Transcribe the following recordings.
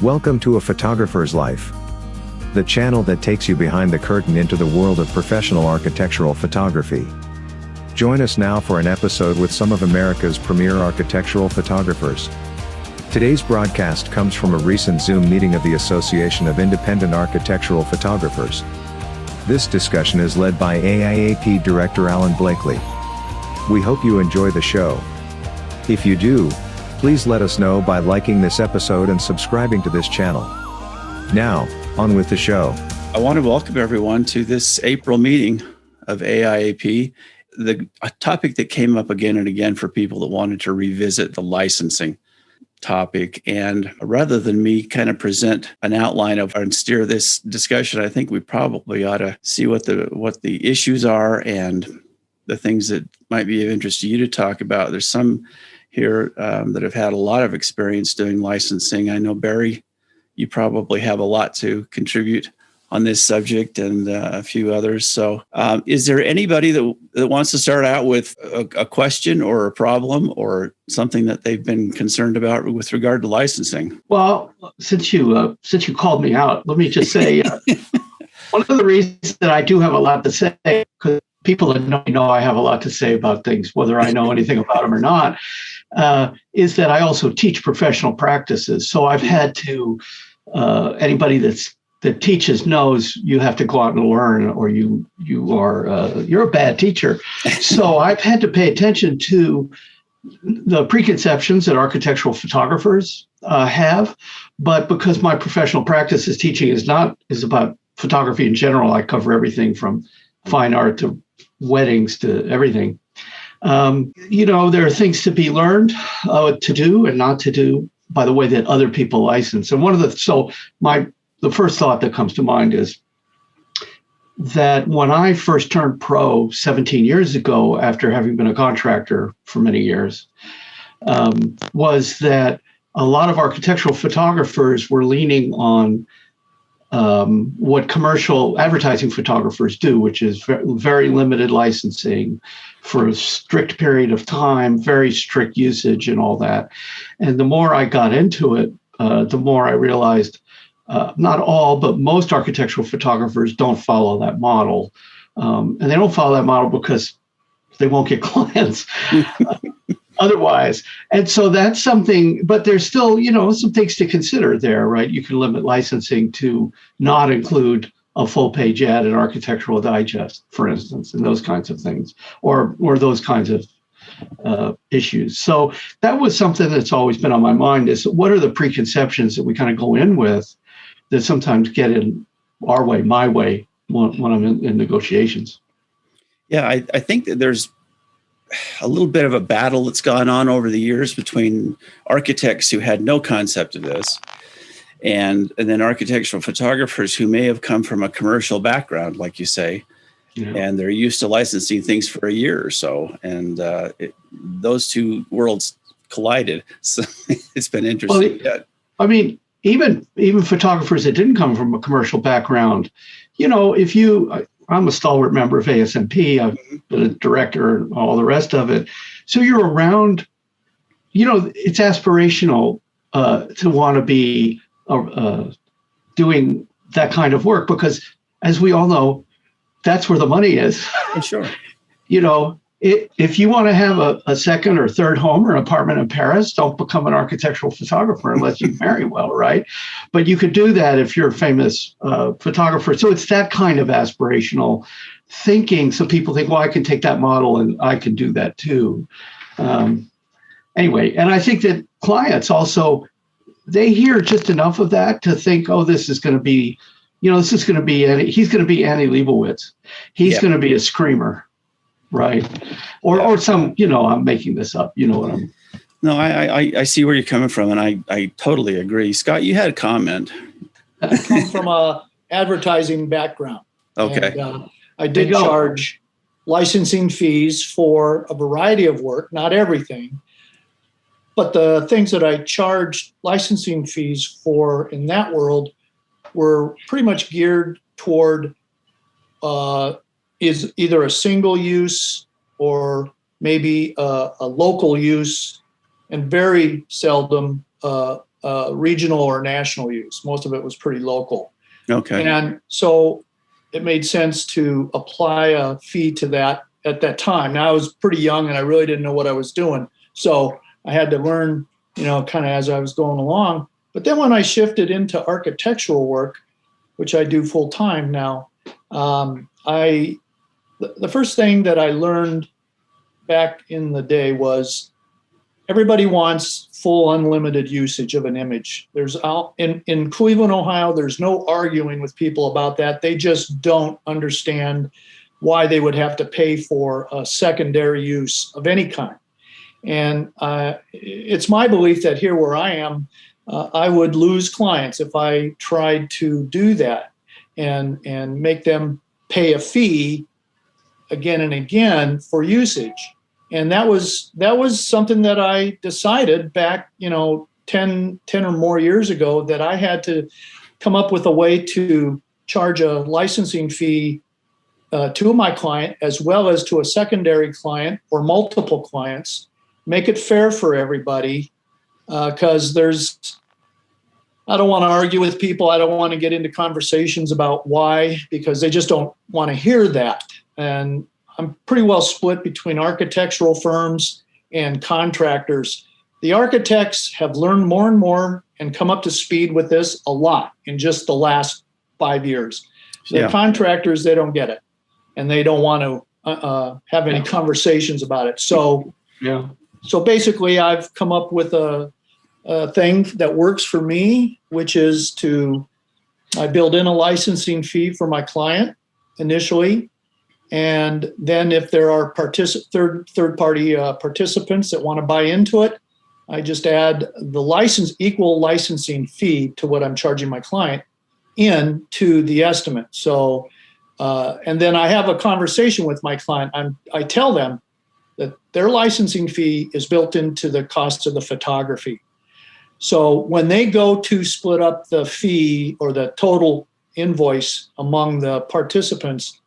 Welcome to A Photographer's Life, the channel that takes you behind the curtain into the world of professional architectural photography. Join us now for an episode with some of America's premier architectural photographers. Today's broadcast comes from a recent Zoom meeting of the Association of Independent Architectural Photographers. This discussion is led by AIAP Director Alan Blakely. We hope you enjoy the show. If you do, please let us know by liking this episode and subscribing to this channel. Now, on with the show. I want to welcome everyone to this April meeting of AIAP. A topic that came up again and again for people that wanted to revisit the licensing topic. And rather than me kind of present an outline of and steer this discussion, I think we probably ought to see what the issues are and the things that might be of interest to you to talk about. There's some here that have had a lot of experience doing licensing. I know, Barry, you probably have a lot to contribute on this subject and a few others. So is there anybody that wants to start out with a question or a problem or something that they've been concerned about with regard to licensing? Well, since you called me out, let me just say, one of the reasons that I do have a lot to say, because people that know I have a lot to say about things, whether I know anything about them or not, is that I also teach professional practices. So I've had to, anybody that teaches knows you have to go out and learn, or you're a bad teacher. So I've had to pay attention to the preconceptions that architectural photographers have, but because my professional practice is teaching is about photography in general, I cover everything from fine art to weddings to everything. There are things to be learned to do and not to do by the way that other people license. And the first thought that comes to mind is that when I first turned pro 17 years ago, after having been a contractor for many years, was that a lot of architectural photographers were leaning on what commercial advertising photographers do, which is very limited licensing for a strict period of time, very strict usage and all that. And the more I got into it, the more I realized not all, but most architectural photographers don't follow that model. And they don't follow that model because they won't get clients otherwise. And so that's something, but there's still, some things to consider there, right? You can limit licensing to not include a full page ad in Architectural Digest, for instance, and those kinds of things, or those kinds of issues. So that was something that's always been on my mind, is what are the preconceptions that we kind of go in with that sometimes get in our way, my way, when I'm in negotiations. Yeah, I think that there's a little bit of a battle that's gone on over the years between architects who had no concept of this and then architectural photographers who may have come from a commercial background, like you say, and they're used to licensing things for a year or so. And those two worlds collided. So it's been interesting. Well, I mean, even photographers that didn't come from a commercial background, I'm a stalwart member of ASMP. I've been a director and all the rest of it. So you're around, it's aspirational to want to be doing that kind of work because, as we all know, that's where the money is. Sure. If you want to have a second or third home or an apartment in Paris, don't become an architectural photographer unless you marry well, right? But you could do that if you're a famous photographer. So it's that kind of aspirational thinking. So people think, well, I can take that model and I can do that too. Anyway, and I think that clients also, they hear just enough of that to think, oh, this is going to be, he's going to be Annie Leibovitz. He's going to be a screamer. Right. Or some, I'm making this up, what I'm. No, I see where you're coming from. And I totally agree. Scott, you had a comment. I come from a advertising background. Okay. And, I did charge licensing fees for a variety of work, not everything. But the things that I charged licensing fees for in that world were pretty much geared toward is either a single use or maybe a local use, and very seldom a regional or national use. Most of it was pretty local. Okay. And so it made sense to apply a fee to that at that time. Now I was pretty young and I really didn't know what I was doing. So I had to learn, kind of as I was going along. But then when I shifted into architectural work, which I do full time now, the first thing that I learned back in the day was everybody wants full unlimited usage of an image. There's in Cleveland, Ohio, there's no arguing with people about that. They just don't understand why they would have to pay for a secondary use of any kind. And it's my belief that here where I am, I would lose clients if I tried to do that and make them pay a fee again and again for usage. And that was something that I decided back, 10 or more years ago, that I had to come up with a way to charge a licensing fee to my client as well as to a secondary client or multiple clients, make it fair for everybody, because I don't want to argue with people. I don't want to get into conversations about why, because they just don't want to hear that. And I'm pretty well split between architectural firms and contractors. The architects have learned more and more and come up to speed with this a lot in just the last 5 years. The contractors, they don't get it, and they don't want to have any conversations about it. So basically, I've come up with a thing that works for me, which is I build in a licensing fee for my client initially. And then if there are third-party participants that want to buy into it, I just add the equal licensing fee to what I'm charging my client into the estimate. So, and then I have a conversation with my client. I tell them that their licensing fee is built into the cost of the photography. So when they go to split up the fee or the total invoice among the participants,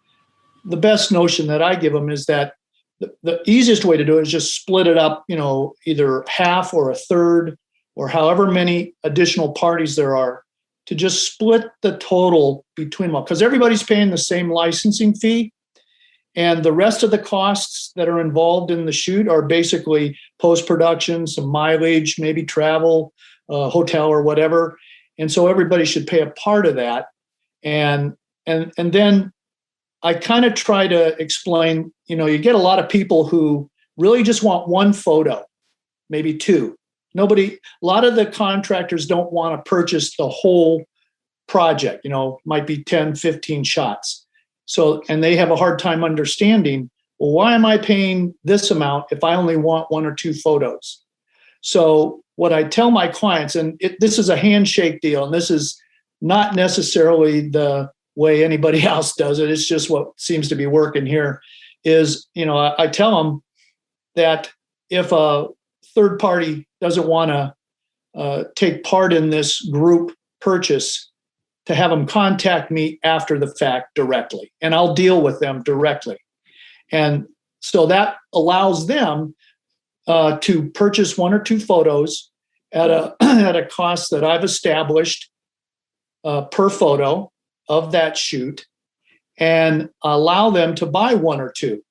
the best notion that I give them is that the easiest way to do it is just split it up, either half or a third or however many additional parties there are, to just split the total between them, because everybody's paying the same licensing fee. And the rest of the costs that are involved in the shoot are basically post-production, some mileage, maybe travel, hotel or whatever. And so everybody should pay a part of that. And then I kind of try to explain, you get a lot of people who really just want one photo, maybe two. A lot of the contractors don't want to purchase the whole project, might be 10, 15 shots. So, and they have a hard time understanding, well, why am I paying this amount if I only want one or two photos? So what I tell my clients, and this is a handshake deal, and this is not necessarily the way anybody else does it, it's just what seems to be working here, is, I tell them that if a third party doesn't want to take part in this group purchase, to have them contact me after the fact directly, and I'll deal with them directly. And so that allows them to purchase one or two photos at a cost that I've established per photo of that shoot, and allow them to buy one or two.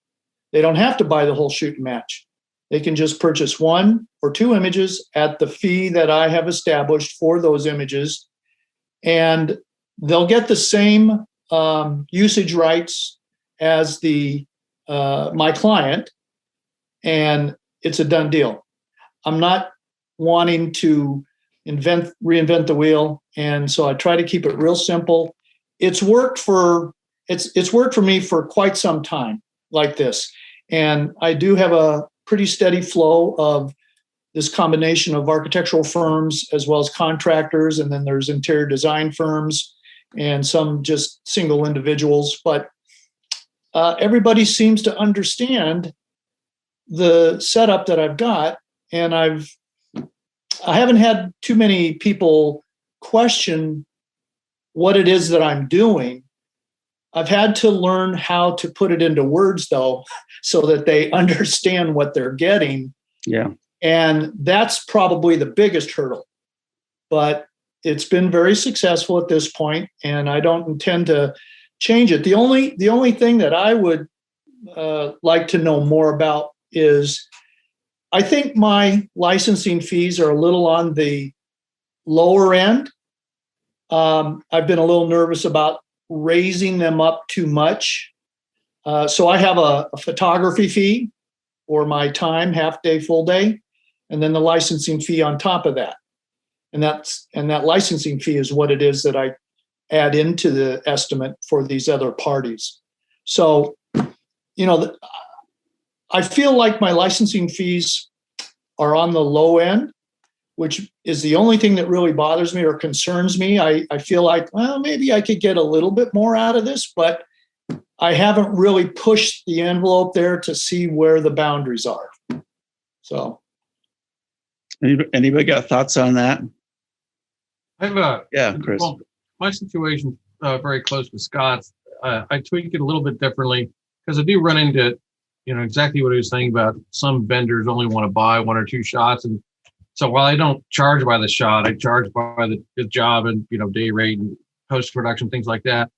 They don't have to buy the whole shoot and match. They can just purchase one or two images at the fee that I have established for those images, and they'll get the same usage rights as my client, and it's a done deal. I'm not wanting to reinvent the wheel, and so I try to keep it real simple. It's worked for me for quite some time like this, and I do have a pretty steady flow of this combination of architectural firms as well as contractors, and then there's interior design firms and some just single individuals. But everybody seems to understand the setup that I've got, and I haven't had too many people question what it is that I'm doing. I've had to learn how to put it into words, though, so that they understand what they're getting. Yeah. And that's probably the biggest hurdle, but it's been very successful at this point, and I don't intend to change it. The only thing that I would like to know more about is, I think my licensing fees are a little on the lower end. I've been a little nervous about raising them up too much. So I have a photography fee for my time, half day, full day, and then the licensing fee on top of that. And that licensing fee is what it is that I add into the estimate for these other parties. So, I feel like my licensing fees are on the low end, which is the only thing that really bothers me or concerns me. I feel like, well, maybe I could get a little bit more out of this, but I haven't really pushed the envelope there to see where the boundaries are. So, anybody got thoughts on that? I have Chris. Well, my situation very close to Scott's. I tweak it a little bit differently because I do run into, exactly what he was saying about some vendors only want to buy 1 or 2 shots, and so while I don't charge by the shot, I charge by the job and day rate and post production, things like that.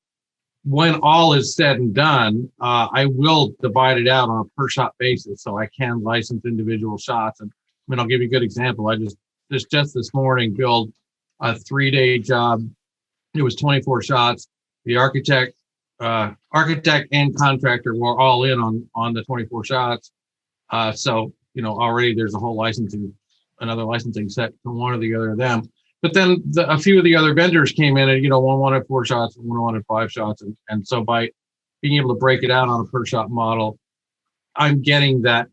When all is said and done, I will divide it out on a per shot basis, so I can license individual shots. And I'll give you a good example. I just this morning billed a 3-day job. It was 24 shots. The architect and contractor were all in on the 24 shots. So already there's a whole another licensing set from one or the other of them. But then a few of the other vendors came in and one wanted 4 shots, one wanted 5 shots, and so by being able to break it out on a per shot model, I'm getting that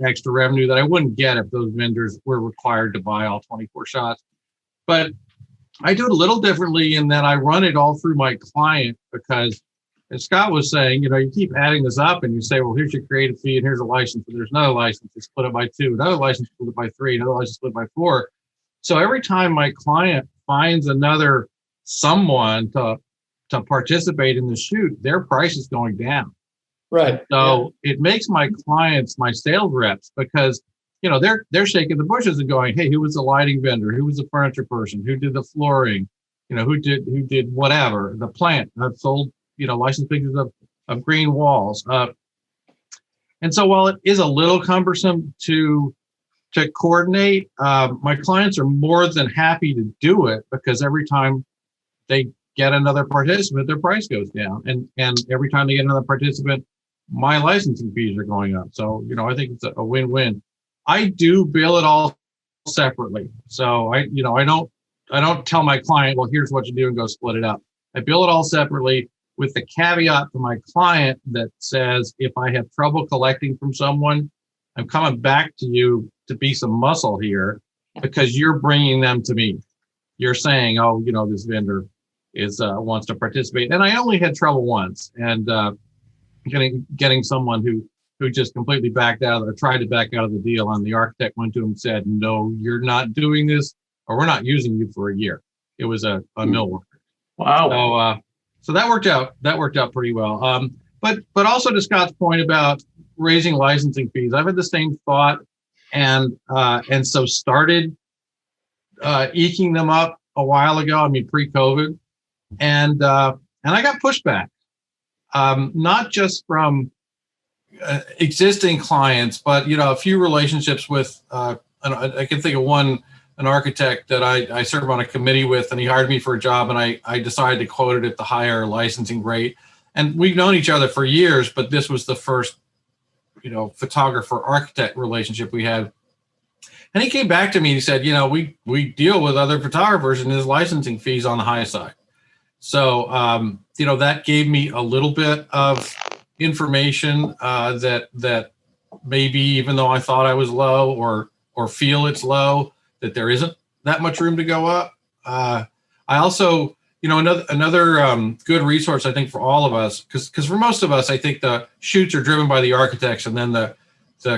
extra revenue that I wouldn't get if those vendors were required to buy all 24 shots. But I do it a little differently in that I run it all through my client, because as Scott was saying, you keep adding this up and you say, well, here's your creative fee and here's a license, and there's another license, you split it by 2, another license split it by 3, another license split by 4. So every time my client finds another someone to participate in the shoot, their price is going down. right. So it makes my clients my sales reps, because they're shaking the bushes and going, hey, who was the lighting vendor? Who was the furniture person? Who did the flooring? Who did whatever, the plant. I've sold, licensed pictures of green walls. And so while it is a little cumbersome to coordinate, my clients are more than happy to do it, because every time they get another participant, their price goes down. And every time they get another participant, my licensing fees are going up. So, I think it's a win-win. I do bill it all separately. So I don't tell my client, well, here's what you do and go split it up. I bill it all separately, with the caveat to my client that says, if I have trouble collecting from someone, I'm coming back to you to be some muscle here, because you're bringing them to me. You're saying, oh, this vendor wants to participate. And I only had trouble once, and getting someone who just completely backed out or tried to back out of the deal. And the architect went to him and said, no, you're not doing this, or we're not using you for a year. It was a mill worker. Wow. So that worked out. That worked out pretty well. But also to Scott's point about raising licensing fees, I've had the same thought, and so started eking them up a while ago. Pre-COVID, and I got pushback, not just from existing clients, but a few relationships with. I can think of an architect that I serve on a committee with, and he hired me for a job, and I decided to quote it at the higher licensing rate. And we've known each other for years, but this was the first, photographer architect relationship we had. And he came back to me and he said, we deal with other photographers, and his licensing fees on the high side. So, that gave me a little bit of information that maybe, even though I thought I was low or feel it's low, that there isn't that much room to go up. I also, another good resource, I think, for all of us, because for most of us, I think the shoots are driven by the architects, and then the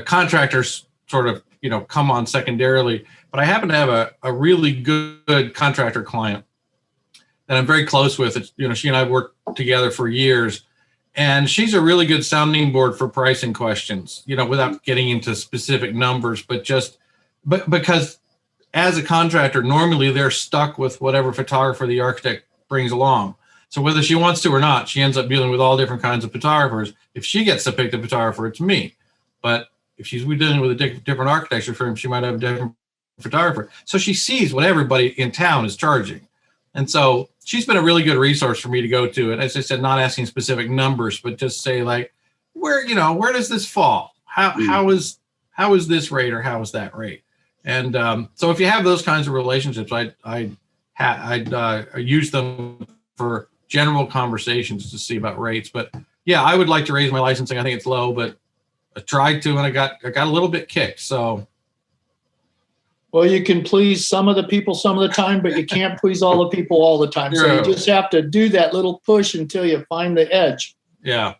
contractors sort of, come on secondarily. But I happen to have a really good contractor client that I'm very close with. It's, she and I have worked together for years, and she's a really good sounding board for pricing questions, without getting into specific numbers, but because as a contractor, normally they're stuck with whatever photographer the architect brings along. So whether she wants to or not, she ends up dealing with all different kinds of photographers. If she gets to pick the photographer, it's me. But if she's dealing with a different architecture firm, she might have a different photographer. So she sees what everybody in town is charging. And so she's been a really good resource for me to go to. And as I said, not asking specific numbers, but just say like, where does this fall? How is this rate or how is that rate? And so if you have those kinds of relationships, I'd use them for general conversations to see about rates. But yeah, I would like to raise my licensing. I think it's low, but I tried to, and I got a little bit kicked. So, well, you can please some of the people some of the time, but you can't please all the people all the time. So you just have to do that little push until you find the edge. Yeah.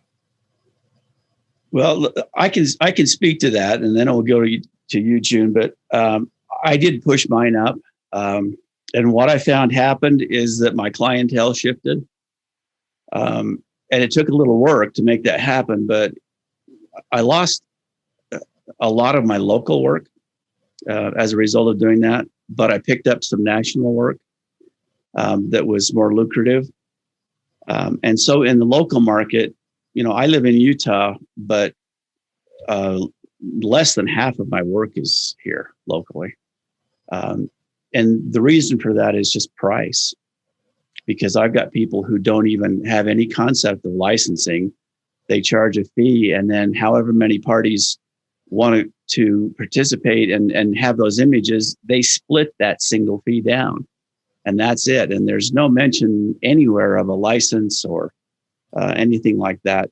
Well, I can speak to that, and then I'll go to you, June. But I did push mine up, and what I found happened is that my clientele shifted, and it took a little work to make that happen. But I lost a lot of my local work as a result of doing that. But I picked up some national work that was more lucrative, and so in the local market. I live in Utah, but less than half of my work is here locally. And the reason for that is just price, because I've got people who don't even have any concept of licensing. They charge a fee, and then however many parties want to participate and have those images, they split that single fee down, and that's it. And there's no mention anywhere of a license or anything like that,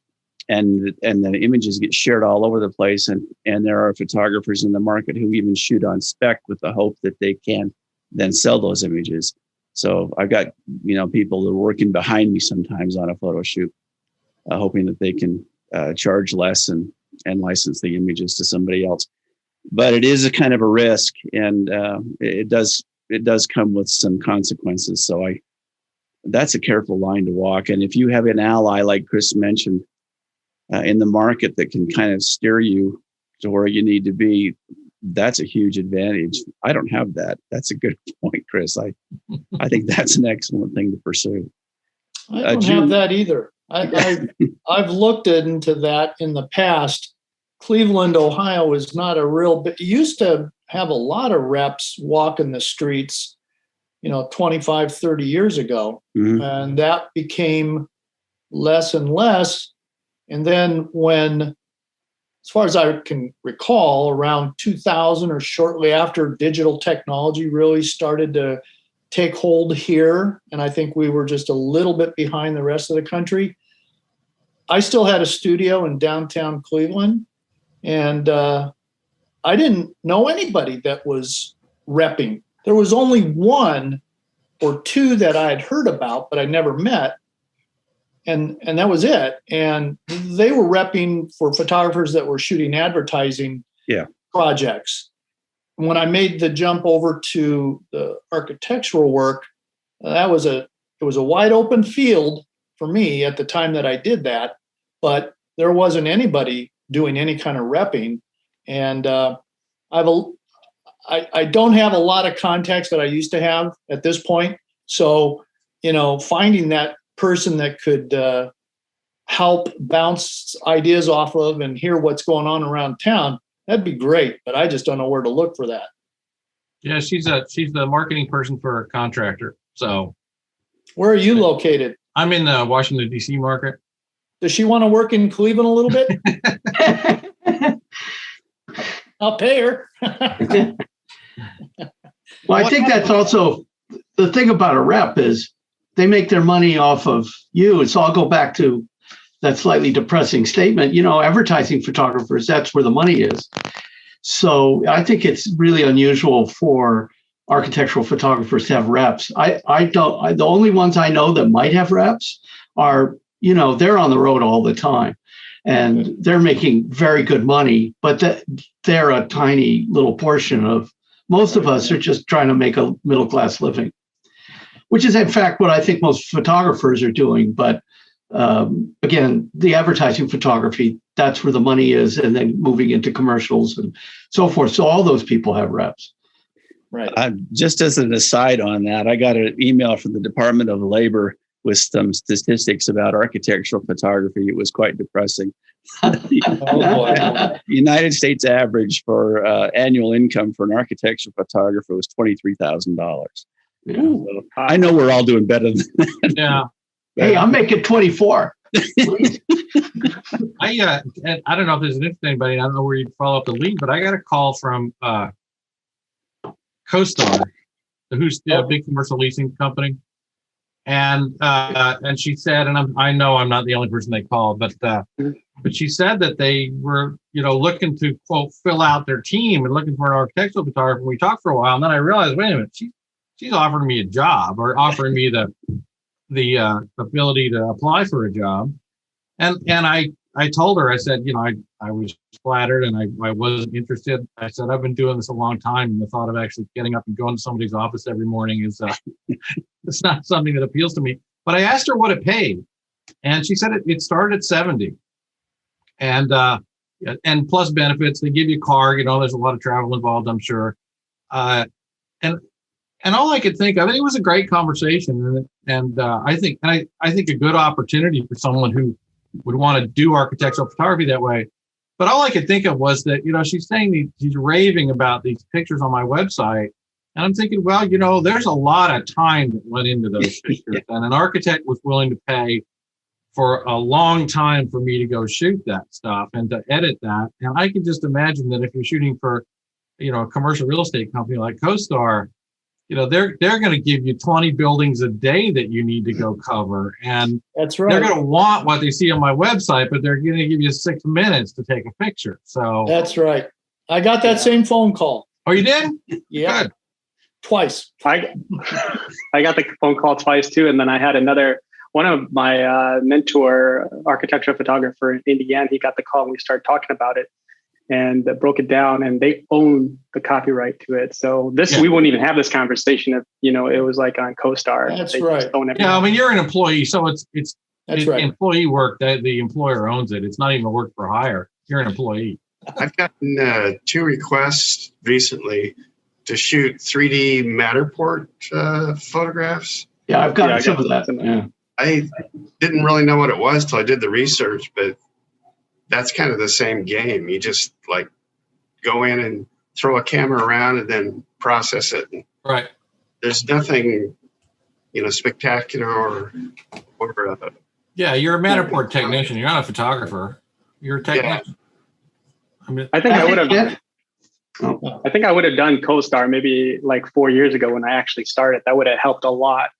and the images get shared all over the place, and there are photographers in the market who even shoot on spec with the hope that they can then sell those images. So I've got people that are working behind me sometimes on a photo shoot, hoping that they can charge less and license the images to somebody else. But it is a kind of a risk, and it does come with some consequences. So that's a careful line to walk. And if you have an ally, like Chris mentioned, in the market that can kind of steer you to where you need to be, that's a huge advantage. I don't have that. That's a good point, Chris. I think that's an excellent thing to pursue. I don't have that either. I've looked into that in the past. Cleveland, Ohio is not a real bit. It used to have a lot of reps walking the streets 25, 30 years ago. Mm-hmm. And that became less and less. And then when, as far as I can recall, around 2000 or shortly after, digital technology really started to take hold here. And I think we were just a little bit behind the rest of the country. I still had a studio in downtown Cleveland, and I didn't know anybody that was repping. There was only one or two that I had heard about, but I never met. And that was it. And they were repping for photographers that were shooting advertising projects. When I made the jump over to the architectural work, it was a wide open field for me at the time that I did that, but there wasn't anybody doing any kind of repping. And I don't have a lot of contacts that I used to have at this point. So, finding that person that could help bounce ideas off of and hear what's going on around town, that'd be great. But I just don't know where to look for that. Yeah, she's the marketing person for a contractor. So, where are you located? I'm in the Washington, D.C. market. Does she want to work in Cleveland a little bit? I'll pay her. Well, I think that's also the thing about a rep is they make their money off of you. So I'll go back to that slightly depressing statement. Advertising photographers, that's where the money is. So I think it's really unusual for architectural photographers to have reps. The only ones I know that might have reps are, they're on the road all the time and they're making very good money, but they're a tiny little portion of most of us are just trying to make a middle-class living, which is in fact what I think most photographers are doing. But again, the advertising photography, that's where the money is, and then moving into commercials and so forth. So all those people have reps. Right. Just as an aside on that, I got an email from the Department of Labor with some statistics about architectural photography. It was quite depressing. Oh, boy. United States average for annual income for an architectural photographer was $23,000. So I know we're all doing better than that. Yeah. Hey, I'm making 24. I don't know if this is interesting to anybody. I don't know where you'd follow up the lead, but I got a call from CoStar, who's the big commercial leasing company, and she said, and I know I'm not the only person they called, but she said that they were looking to quote fill out their team and looking for an architectural photographer. We talked for a while, and then I realized, wait a minute, she's offering me a job or offering me the ability to apply for a job. And I told her, I said, I was flattered and I wasn't interested. I said, I've been doing this a long time, and the thought of actually getting up and going to somebody's office every morning is it's not something that appeals to me. But I asked her what it paid, and she said it started at 70, and plus benefits. They give you a car. There's a lot of travel involved, I'm sure. And all I could think of, and it was a great conversation, and I think a good opportunity for someone who would want to do architectural photography that way. But all I could think of was that, she's saying she's raving about these pictures on my website. And I'm thinking, well, there's a lot of time that went into those pictures. And an architect was willing to pay for a long time for me to go shoot that stuff and to edit that. And I can just imagine that if you're shooting for, a commercial real estate company like CoStar, they're going to give you 20 buildings a day that you need to go cover. And that's right. They're going to want what they see on my website, but they're going to give you 6 minutes to take a picture. So that's right. I got that same phone call. Oh, you did? Yeah. Good. Twice. I got the phone call twice too. And then I had one of my mentor, architectural photographer in Indiana, he got the call and we started talking about it and broke it down, and they own the copyright to it. So we wouldn't even have this conversation if, it was like on CoStar. That's they right. Yeah. I mean, you're an employee, so it's right. Employee work that the employer owns it. It's not even a work for hire. You're an employee. I've gotten 2 requests recently to shoot 3D Matterport photographs. Yeah, I've gotten some of that. Yeah. I didn't really know what it was till I did the research, but that's kind of the same game. You just like go in and throw a camera around and then process it. Right. There's nothing, spectacular or yeah, you're a Matterport technician. You're not a photographer. You're a technician. Yeah. I mean, I think I would have done CoStar maybe like 4 years ago when I actually started. That would have helped a lot,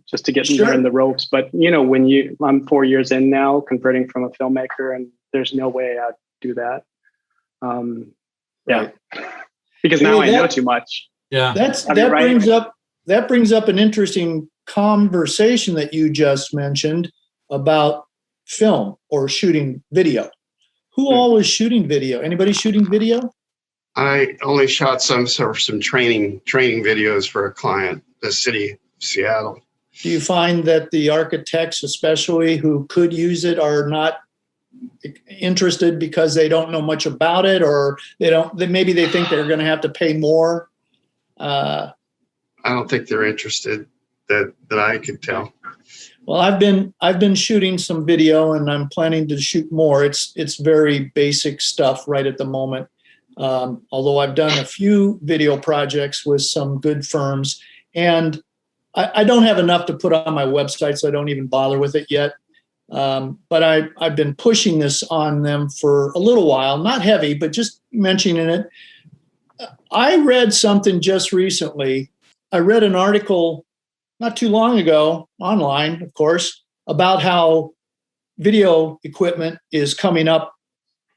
just to get me in the ropes. But I'm 4 years in now, converting from a filmmaker, and there's no way I'd do that. Yeah, because now I know too much. Yeah, that brings up an interesting conversation that you just mentioned about film or shooting video. Who all is shooting video? Anybody shooting video? I only shot some training videos for a client, the city of Seattle. Do you find that the architects, especially who could use it, are not interested because they don't know much about it, or maybe they think they're going to have to pay more? I don't think they're interested that I could tell. Well, I've been shooting some video, and I'm planning to shoot more. It's very basic stuff right at the moment. Although I've done a few video projects with some good firms, and I don't have enough to put on my website, so I don't even bother with it yet. But I've been pushing this on them for a little while, not heavy, but just mentioning it. I read something just recently. I read an article not too long ago, online, of course, about how video equipment is coming up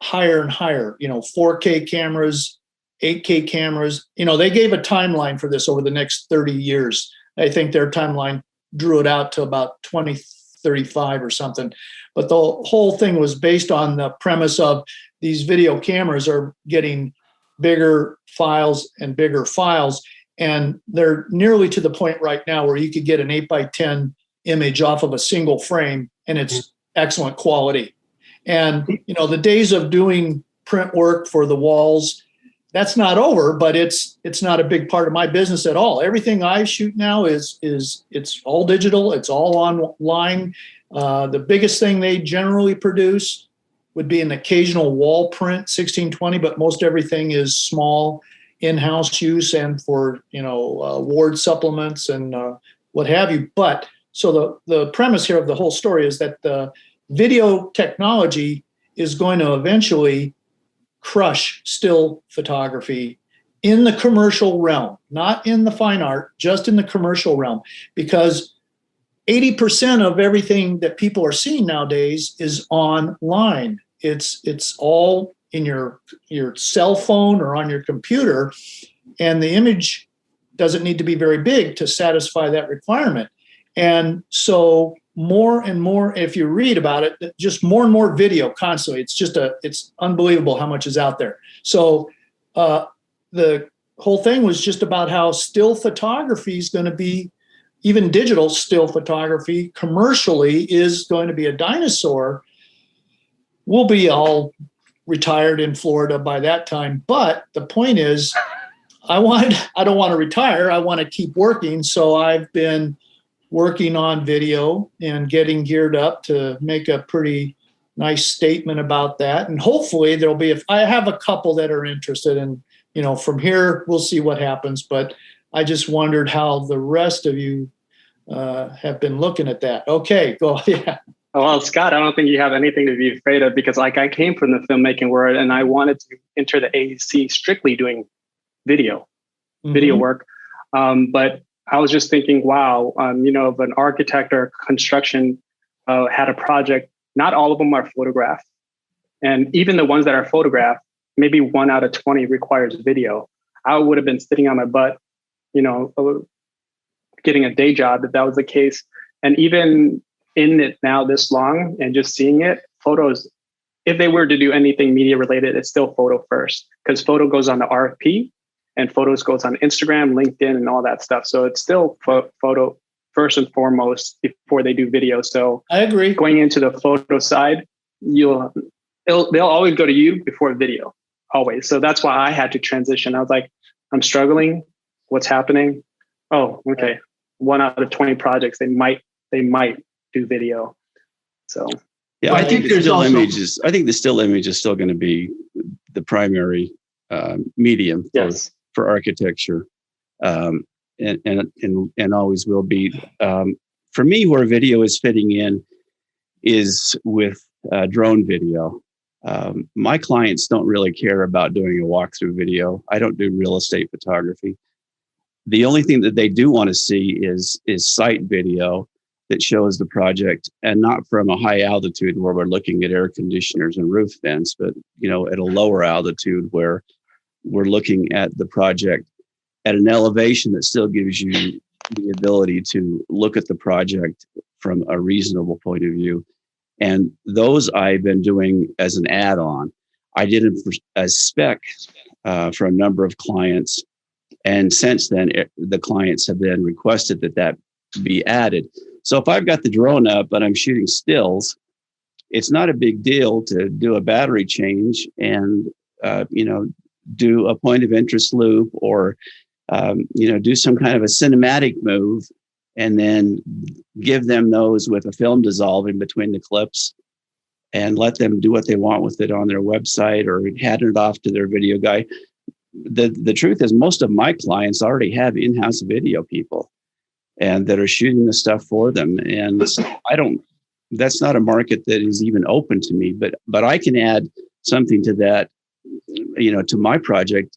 higher and higher, 4K cameras, 8K cameras. They gave a timeline for this over the next 30 years. I think their timeline drew it out to about 2035 or something. But the whole thing was based on the premise of these video cameras are getting bigger files and bigger files. And they're nearly to the point right now where you could get an 8x10 image off of a single frame, and it's excellent quality. And, the days of doing print work for the walls that's not over, but it's not a big part of my business at all. Everything I shoot now is it's all digital. It's all online. The biggest thing they generally produce would be an occasional wall print 1620, but most everything is small in-house use and for ward supplements and what have you. But so the premise here of the whole story is that the video technology is going to eventually crush still photography in the commercial realm, not in the fine art, just in the commercial realm, because 80% of everything that people are seeing nowadays is online. It's all in your cell phone or on your computer, and the image doesn't need to be very big to satisfy that requirement. And so more and more, if you read about it, just more and more video constantly. It's unbelievable how much is out there. So the whole thing was just about how still photography is going to be, even digital still photography commercially is going to be a dinosaur. We'll be all retired in Florida by that time. But the point is, I don't want to retire. I want to keep working. So I've been working on video and getting geared up to make a pretty nice statement about that. And hopefully there'll be, I have a couple that are interested, and from here, we'll see what happens. But I just wondered how the rest of you have been looking at that. Okay, go. Yeah. Well, Scott, I don't think you have anything to be afraid of, because I came from the filmmaking world and I wanted to enter the AEC strictly doing video work. But I was just thinking, wow, if an architect or construction had a project, not all of them are photographed. And even the ones that are photographed, maybe 1 out of 20 requires video. I would have been sitting on my butt, getting a day job if that was the case. And even in it now this long and just seeing it, photos, if they were to do anything media related, it's still photo first, because photo goes on the RFP and photos goes on Instagram, LinkedIn, and all that stuff. So it's still photo first and foremost before they do video. So I agree. Going into the photo side, they'll always go to you before video, always. So that's why I had to transition. I was like, I'm struggling. What's happening? Oh, okay. 1 out of 20 projects, they might do video. So yeah, I think there's still images. I think the still image is still going to be the primary medium for architecture, and always will be. For me, where video is fitting in is with drone video. My clients don't really care about doing a walkthrough video. I don't do real estate photography. The only thing that they do want to see is site video that shows the project, and not from a high altitude where we're looking at air conditioners and roof vents, but at a lower altitude where we're looking at the project at an elevation that still gives you the ability to look at the project from a reasonable point of view. And those I've been doing as an add-on. I did it as spec for a number of clients. And since then, the clients have then requested that be added. So if I've got the drone up and I'm shooting stills, it's not a big deal to do a battery change and, do a point of interest loop or, do some kind of a cinematic move, and then give them those with a film dissolve in between the clips and let them do what they want with it on their website or hand it off to their video guy. The truth is, most of my clients already have in-house video people and that are shooting the stuff for them. And so that's not a market that is even open to me, but I can add something to that, to my project,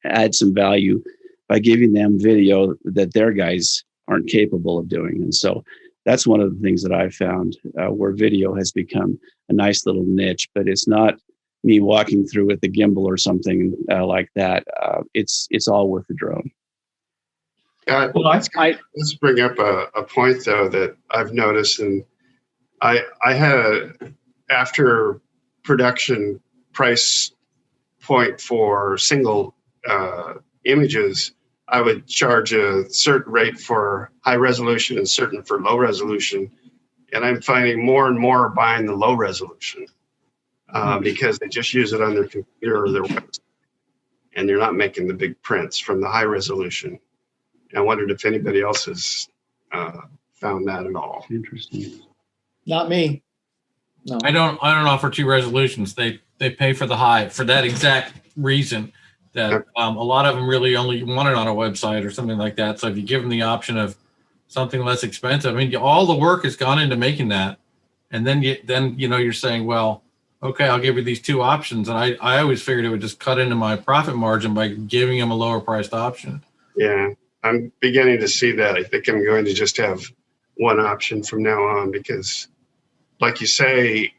add some value by giving them video that their guys aren't capable of doing. And so that's one of the things that I've found where video has become a nice little niche, but it's not me walking through with a gimbal or something like that. It's all with the drone. Let's bring up a point though that I've noticed, and I had a after production price point for single images. I would charge a certain rate for high resolution and certain for low resolution, and I'm finding more and more buying the low resolution because they just use it on their computer or their website. and you're not making the big prints from the high resolution. I wondered if anybody else has found that at all. Interesting. Not me. No. I don't offer two resolutions. They pay for the high for that exact reason that a lot of them really only want it on a website or something like that. So if you give them the option of something less expensive, I mean, all the work has gone into making that, and then you're saying, well, okay, I'll give you these two options, and I always figured it would just cut into my profit margin by giving them a lower priced option. Yeah, I'm beginning to see that. I think I'm going to just have one option from now on because, like you say,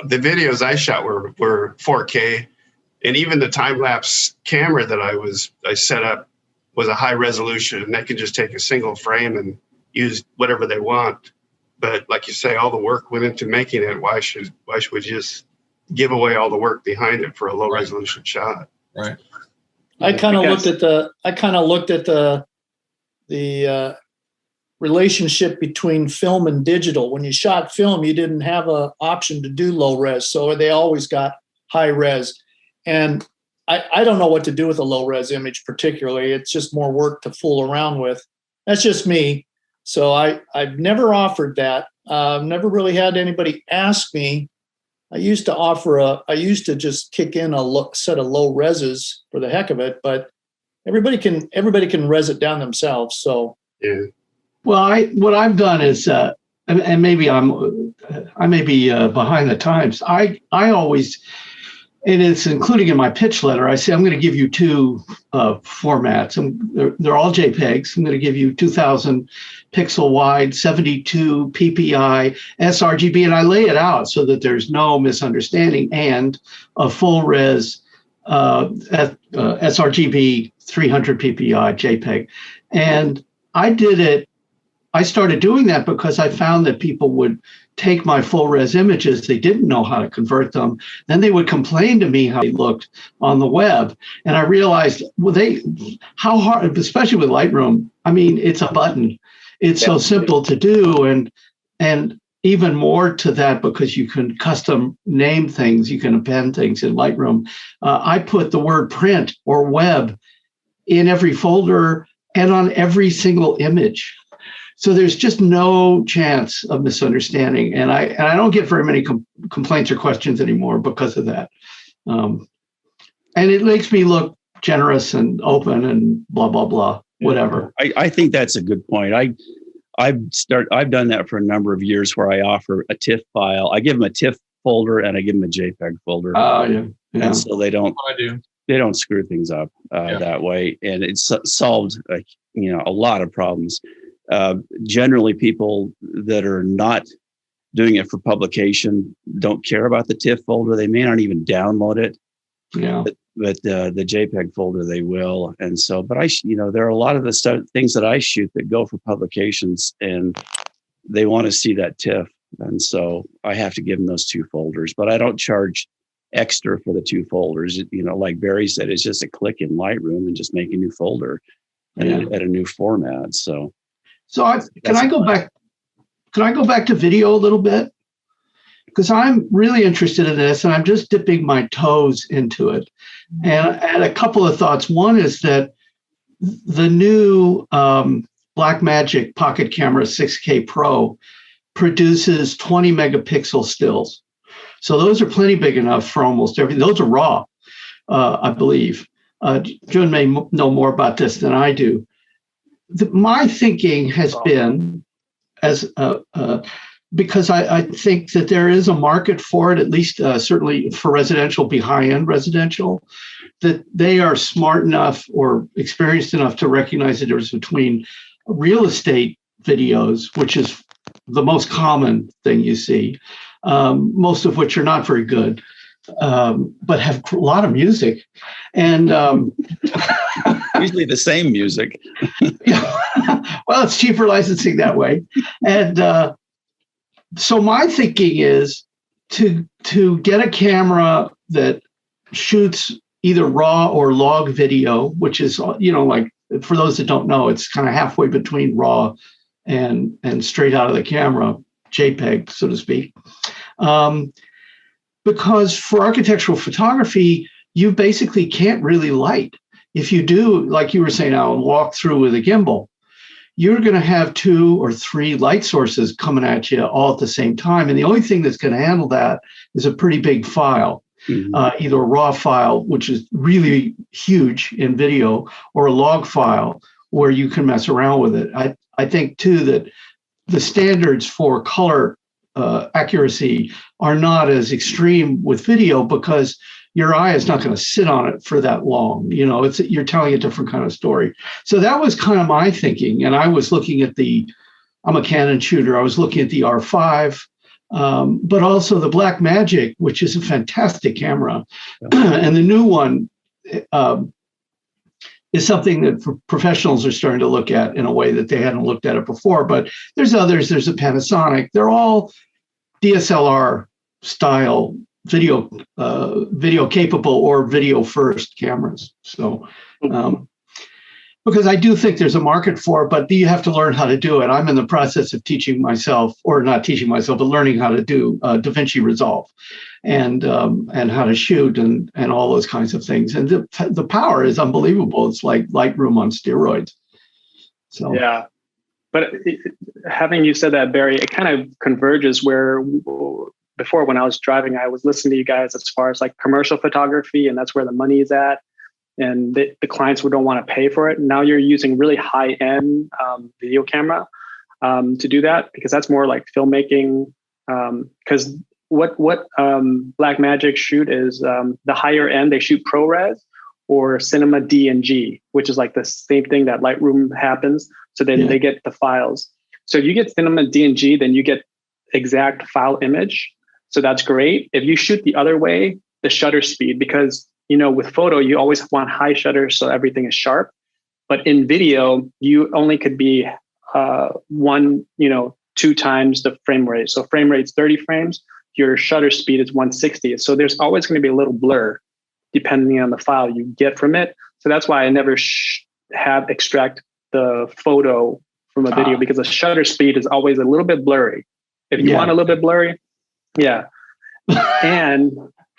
the videos I shot were 4K, and even the time-lapse camera that I set up was a high resolution, and they can just take a single frame and use whatever they want. But like you say, all the work went into making it. Why should we just give away all the work behind it for a low resolution shot? Right. I kind of looked at the relationship between film and digital. When you shot film, you didn't have an option to do low res, so they always got high res. And I don't know what to do with a low res image particularly. It's just more work to fool around with. That's just me. So I've never offered that. Never really had anybody ask me. I used to just kick in a set of low reses for the heck of it, but everybody can res it down themselves. So yeah. Well, what I've done is, and maybe I may be behind the times. I always, and it's including in my pitch letter, I say I'm going to give you two formats. They're all JPEGs. I'm going to give you 2,000 pixel wide, 72 PPI, sRGB, and I lay it out so that there's no misunderstanding, and a full res sRGB 300 PPI JPEG. And I started doing that because I found that people would take my full res images. They didn't know how to convert them. Then they would complain to me how they looked on the web. And I realized, how hard, especially with Lightroom, I mean, it's a button. It's so simple to do. And even more to that, because you can custom name things, you can append things in Lightroom. I put the word print or web in every folder and on every single image. So there's just no chance of misunderstanding, and I don't get very many complaints or questions anymore because of that. And it makes me look generous and open and blah blah blah, whatever. I think that's a good point. I've done that for a number of years where I offer a TIFF file. I give them a TIFF folder and I give them a JPEG folder. Oh yeah. And so they don't screw things up that way, and it's solved a lot of problems. Generally, people that are not doing it for publication don't care about the TIFF folder. They may not even download it. Yeah. But the JPEG folder they will. And so, but there are a lot of the things that I shoot that go for publications, and they want to see that TIFF. And so I have to give them those two folders, but I don't charge extra for the two folders. Like Barry said, it's just a click in Lightroom and just make a new folder at a new format. So can I go back to video a little bit? Because I'm really interested in this, and I'm just dipping my toes into it. And I had a couple of thoughts. One is that the new Blackmagic Pocket Camera 6K Pro produces 20 megapixel stills. So those are plenty big enough for almost everything. Those are RAW, I believe. June may know more about this than I do. My thinking has been, because I think that there is a market for it, at least certainly for residential, be high-end residential, that they are smart enough or experienced enough to recognize the difference between real estate videos, which is the most common thing you see, most of which are not very good, but have a lot of music. And usually the same music. Well, it's cheaper licensing that way. And so my thinking is to get a camera that shoots either raw or log video, which is, like, for those that don't know, it's kind of halfway between raw and straight out of the camera, JPEG, so to speak. Because for architectural photography, you basically can't really light. If you do, like you were saying, Alan, walk through with a gimbal, you're going to have 2 or 3 light sources coming at you all at the same time. And the only thing that's going to handle that is a pretty big file, either a raw file, which is really huge in video, or a log file where you can mess around with it. I think, too, that the standards for color accuracy are not as extreme with video because your eye is not going to sit on it for that long. You're telling a different kind of story. So that was kind of my thinking. And I was looking at I'm a Canon shooter. I was looking at the R5, but also the Blackmagic, which is a fantastic camera. And the new one is something that professionals are starting to look at in a way that they hadn't looked at it before. But there's others. There's a Panasonic. They're all DSLR style video capable or video first cameras. So because I do think there's a market for it, but you have to learn how to do it. I'm in the process of teaching myself, or not teaching myself, but learning how to do DaVinci Resolve and how to shoot and all those kinds of things. And the power is unbelievable. It's like Lightroom on steroids. So yeah. But having you said that, Barry, it kind of converges where before, when I was driving, I was listening to you guys as far as like commercial photography, and that's where the money is at. And the clients who don't want to pay for it. Now you're using really high-end video camera to do that, because that's more like filmmaking. Because what Blackmagic shoot is the higher end, they shoot ProRes or Cinema D and G, which is like the same thing that Lightroom happens. So then they get the files. So if you get Cinema D and G, then you get exact file image. So that's great. If you shoot the other way, the shutter speed, because with photo, you always want high shutter so everything is sharp. But in video, you only could be 2 times the frame rate. So frame rate's 30 frames, your shutter speed is 160. So there's always going to be a little blur depending on the file you get from it. So that's why I never extract the photo from a video, because the shutter speed is always a little bit blurry. If you want a little bit blurry, yeah.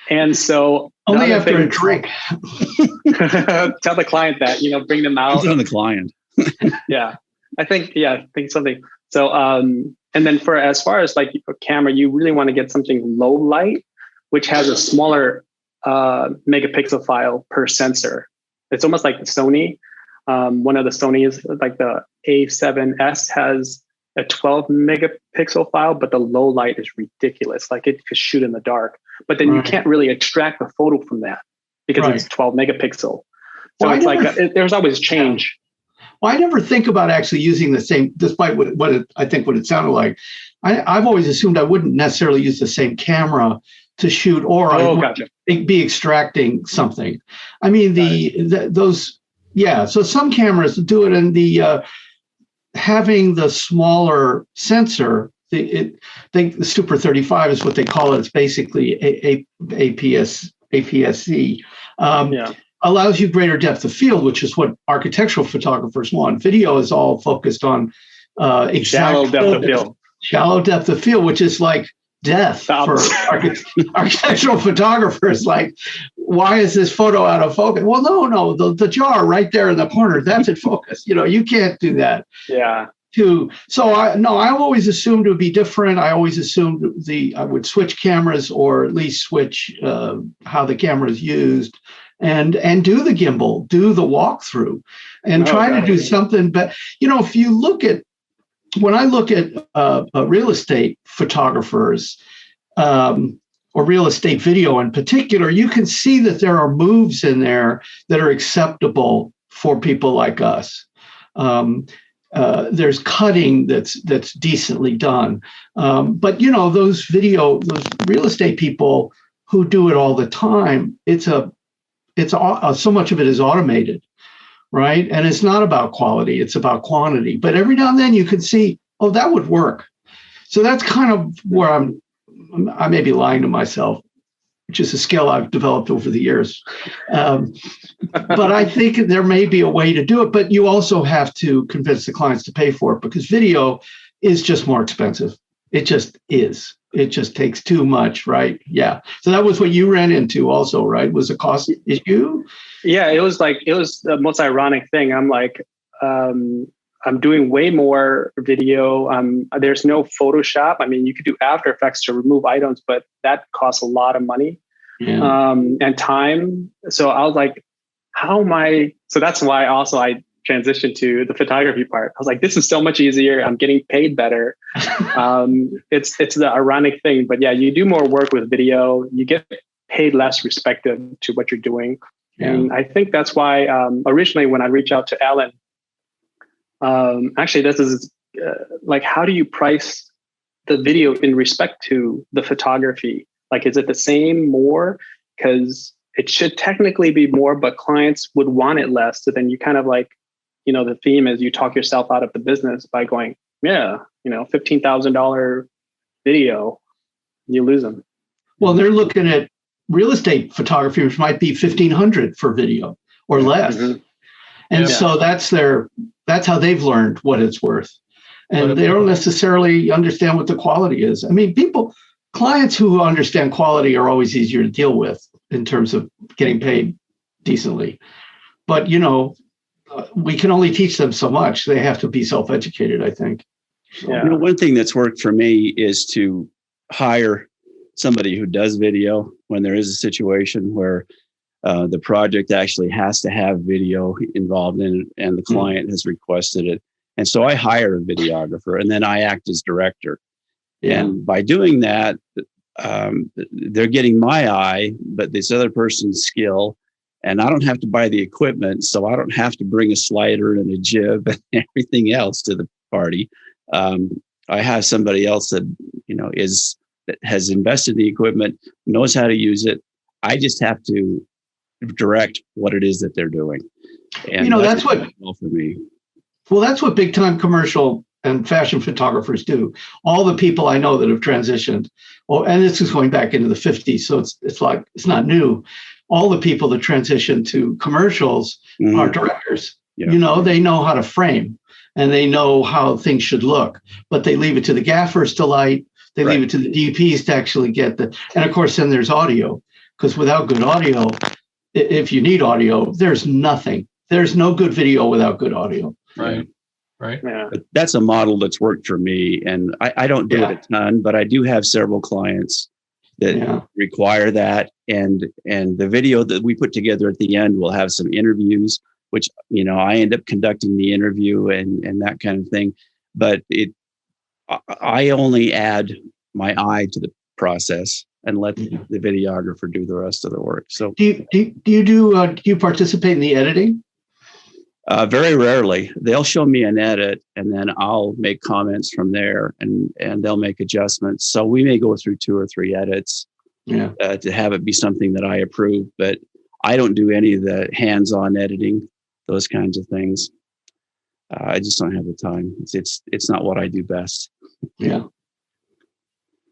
And so only after a drink. Tell the client that, bring them out. It's on the client. Yeah. I think something. So, and then as far as like a camera, you really want to get something low light, which has a smaller megapixel file per sensor. It's almost like the Sony. One of the Sonys, like the A7S, has a 12 megapixel file, but the low light is ridiculous. Like it could shoot in the dark, but then you can't really extract the photo from that because it's 12 megapixel. So it's there's always change. Well, I never think about actually using the same, despite what it sounded like. I've always assumed I wouldn't necessarily use the same camera to shoot, or I would be extracting something. I mean, so some cameras do it, and having the smaller sensor, the Super 35 is what they call it. It's basically APS-C. Allows you greater depth of field, which is what architectural photographers want. Video is all focused on shallow depth of field. Shallow depth of field, which is like death for architectural photographers. Like, why is this photo out of focus? Well, no, the jar right there in the corner, that's in focus. You can't do that. Yeah. I've always assumed it would be different. I always assumed I would switch cameras, or at least switch how the camera is used, and do the gimbal, do the walkthrough, and try to do something. But if you look at, when I look at real estate photographers, or real estate video in particular, you can see that there are moves in there that are acceptable for people like us. There's cutting that's decently done. But those real estate people who do it all the time, so much of it is automated, right? And it's not about quality, it's about quantity. But every now and then you can see, oh, that would work. So that's kind of where I may be lying to myself, which is a skill I've developed over the years. But I think there may be a way to do it, but you also have to convince the clients to pay for it, because video is just more expensive. It just is. It just takes too much, right? Yeah. So that was what you ran into also, right? Was a cost issue? Yeah, it was the most ironic thing. I'm like, I'm doing way more video. There's no Photoshop. I mean, you could do After Effects to remove items, but that costs a lot of money and time. So I was like, how am I? So that's why also I transitioned to the photography part. I was like, this is so much easier. I'm getting paid better. It's the ironic thing, but yeah, you do more work with video. You get paid less respective to what you're doing. Yeah. And I think that's why originally when I reached out to Alan, actually, this is like, how do you price the video in respect to the photography? Like, is it the same, more? Because it should technically be more, but clients would want it less. So then you kind of like, the theme is you talk yourself out of the business by going, yeah, $15,000 video, you lose them. Well, they're looking at real estate photography, which might be $1,500 for video or less. Mm-hmm. And so that's how they've learned what it's worth. And they don't necessarily understand what the quality is. I mean, clients who understand quality are always easier to deal with in terms of getting paid decently. But, we can only teach them so much. They have to be self-educated, I think. So. Yeah. One thing that's worked for me is to hire somebody who does video when there is a situation where the project actually has to have video involved in it and the client has requested it. And so I hire a videographer and then I act as director. Yeah. And by doing that, they're getting my eye, but this other person's skill. And I don't have to buy the equipment, so I don't have to bring a slider and a jib and everything else to the party. I have somebody else that that has invested in the equipment, knows how to use it. I just have to direct what it is that they're doing. And that's what for me. Well, that's what big time commercial and fashion photographers do. All the people I know that have transitioned, and this is going back into the 50s, so it's like it's not new. All the people that transition to commercials are directors. Yeah. They know how to frame and they know how things should look, but they leave it to the gaffers to light. They leave it to the DPs to actually get and of course, then there's audio, because without good audio, if you need audio, there's nothing. There's no good video without good audio. Right. Right. Yeah. But that's a model that's worked for me. And I don't do it a ton, but I do have several clients that require that. And the video that we put together at the end will have some interviews, which, I end up conducting the interview and that kind of thing. But I only add my eye to the process and let the videographer do the rest of the work. So do you participate in the editing? Very rarely. They'll show me an edit and then I'll make comments from there and they'll make adjustments. So we may go through 2 or 3 edits to have it be something that I approve, but I don't do any of the hands-on editing, those kinds of things. I just don't have the time. It's not what I do best. Yeah.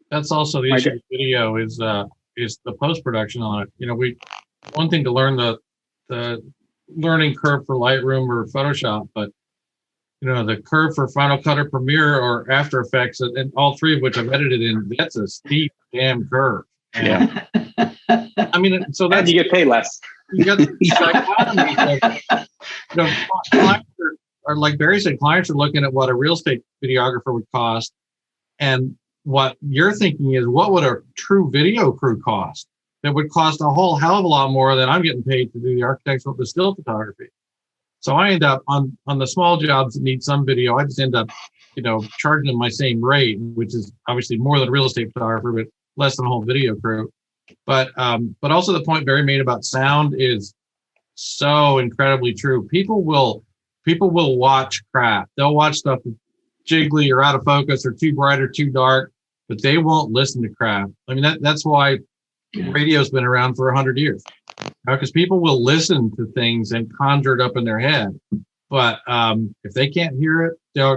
That's also the issue with video is the post-production on it. One thing to learn the learning curve for Lightroom or Photoshop, but the curve for Final Cut or Premiere or After Effects, and all 3 of which I've edited in, that's a steep damn curve. And, I mean, so that's, you get paid less. You got the clients are like Barry said, clients are looking at what a real estate videographer would cost, and what you're thinking is, what would a true video crew cost? That would cost a whole hell of a lot more than I'm getting paid to do the architectural, the still photography. So I end up on the small jobs that need some video, I just end up, charging them my same rate, which is obviously more than a real estate photographer, but less than a whole video crew. But also the point Barry made about sound is so incredibly true. People will watch crap. They'll watch stuff that's jiggly or out of focus or too bright or too dark, but they won't listen to crap. I mean, that's why radio's been around for 100 years, because people will listen to things and conjure it up in their head. But if they can't hear it,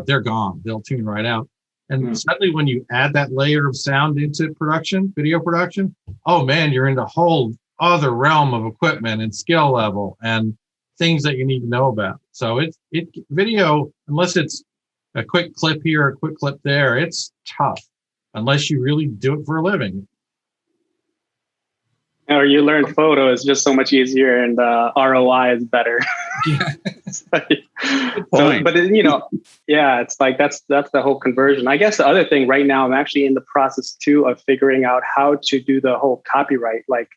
they're gone. They'll tune right out. And suddenly when you add that layer of sound into production, video production, oh man, you're in a whole other realm of equipment and skill level and things that you need to know about. So video, unless it's a quick clip here, a quick clip there, it's tough. unless you really do it for a living. Or you learn photo is just so much easier and ROI is better. Yeah. But yeah, it's like that's the whole conversion. I guess the other thing right now, I'm actually in the process too of figuring out how to do the whole copyright, like,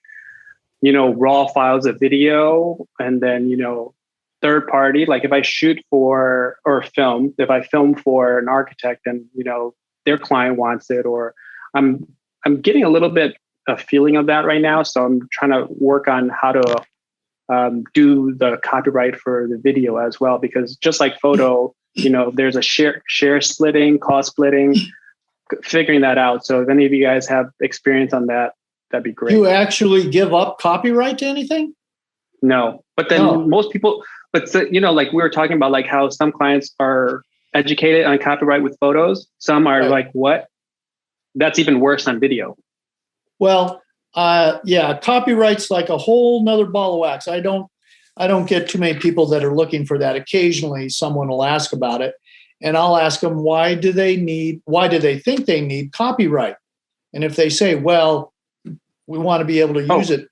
raw files of video, and then, third party, like if I shoot for or film, if I film for an architect and, their client wants it, or I'm getting a little bit a feeling of that right now. So I'm trying to work on how to do the copyright for the video as well, because just like photo, there's a share splitting, cost splitting, figuring that out. So if any of you guys have experience on that, that'd be great. You actually give up copyright to anything? No, but then most people, like we were talking about, like how some clients are educated on copyright with photos. Some are like, what? That's even worse on video. Well, copyright's like a whole nother ball of wax. I don't get too many people that are looking for that. Occasionally someone will ask about it, and I'll ask them, why do they think they need copyright? And if they say, well, we want to be able to use it.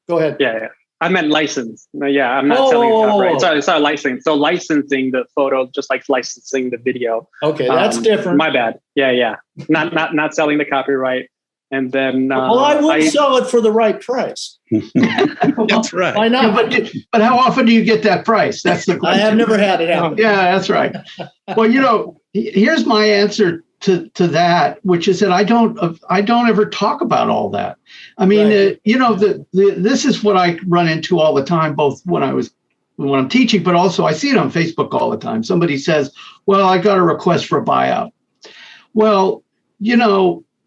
Go ahead. Yeah. I meant license. No, yeah, I'm not selling copyright. Sorry, licensing. So licensing the photo, just like licensing the video. Okay, that's different. My bad. Yeah. Not selling the copyright. And then I would sell it for the right price. That's right. Why not? Yeah, but how often do you get that price? That's the question. I have never had it happen. Yeah, that's right. Well, here's my answer to that, which is that I don't ever talk about all that. I mean, this is what I run into all the time, both when I'm teaching, but also I see it on Facebook all the time. Somebody says, well, I got a request for a buyout. Well,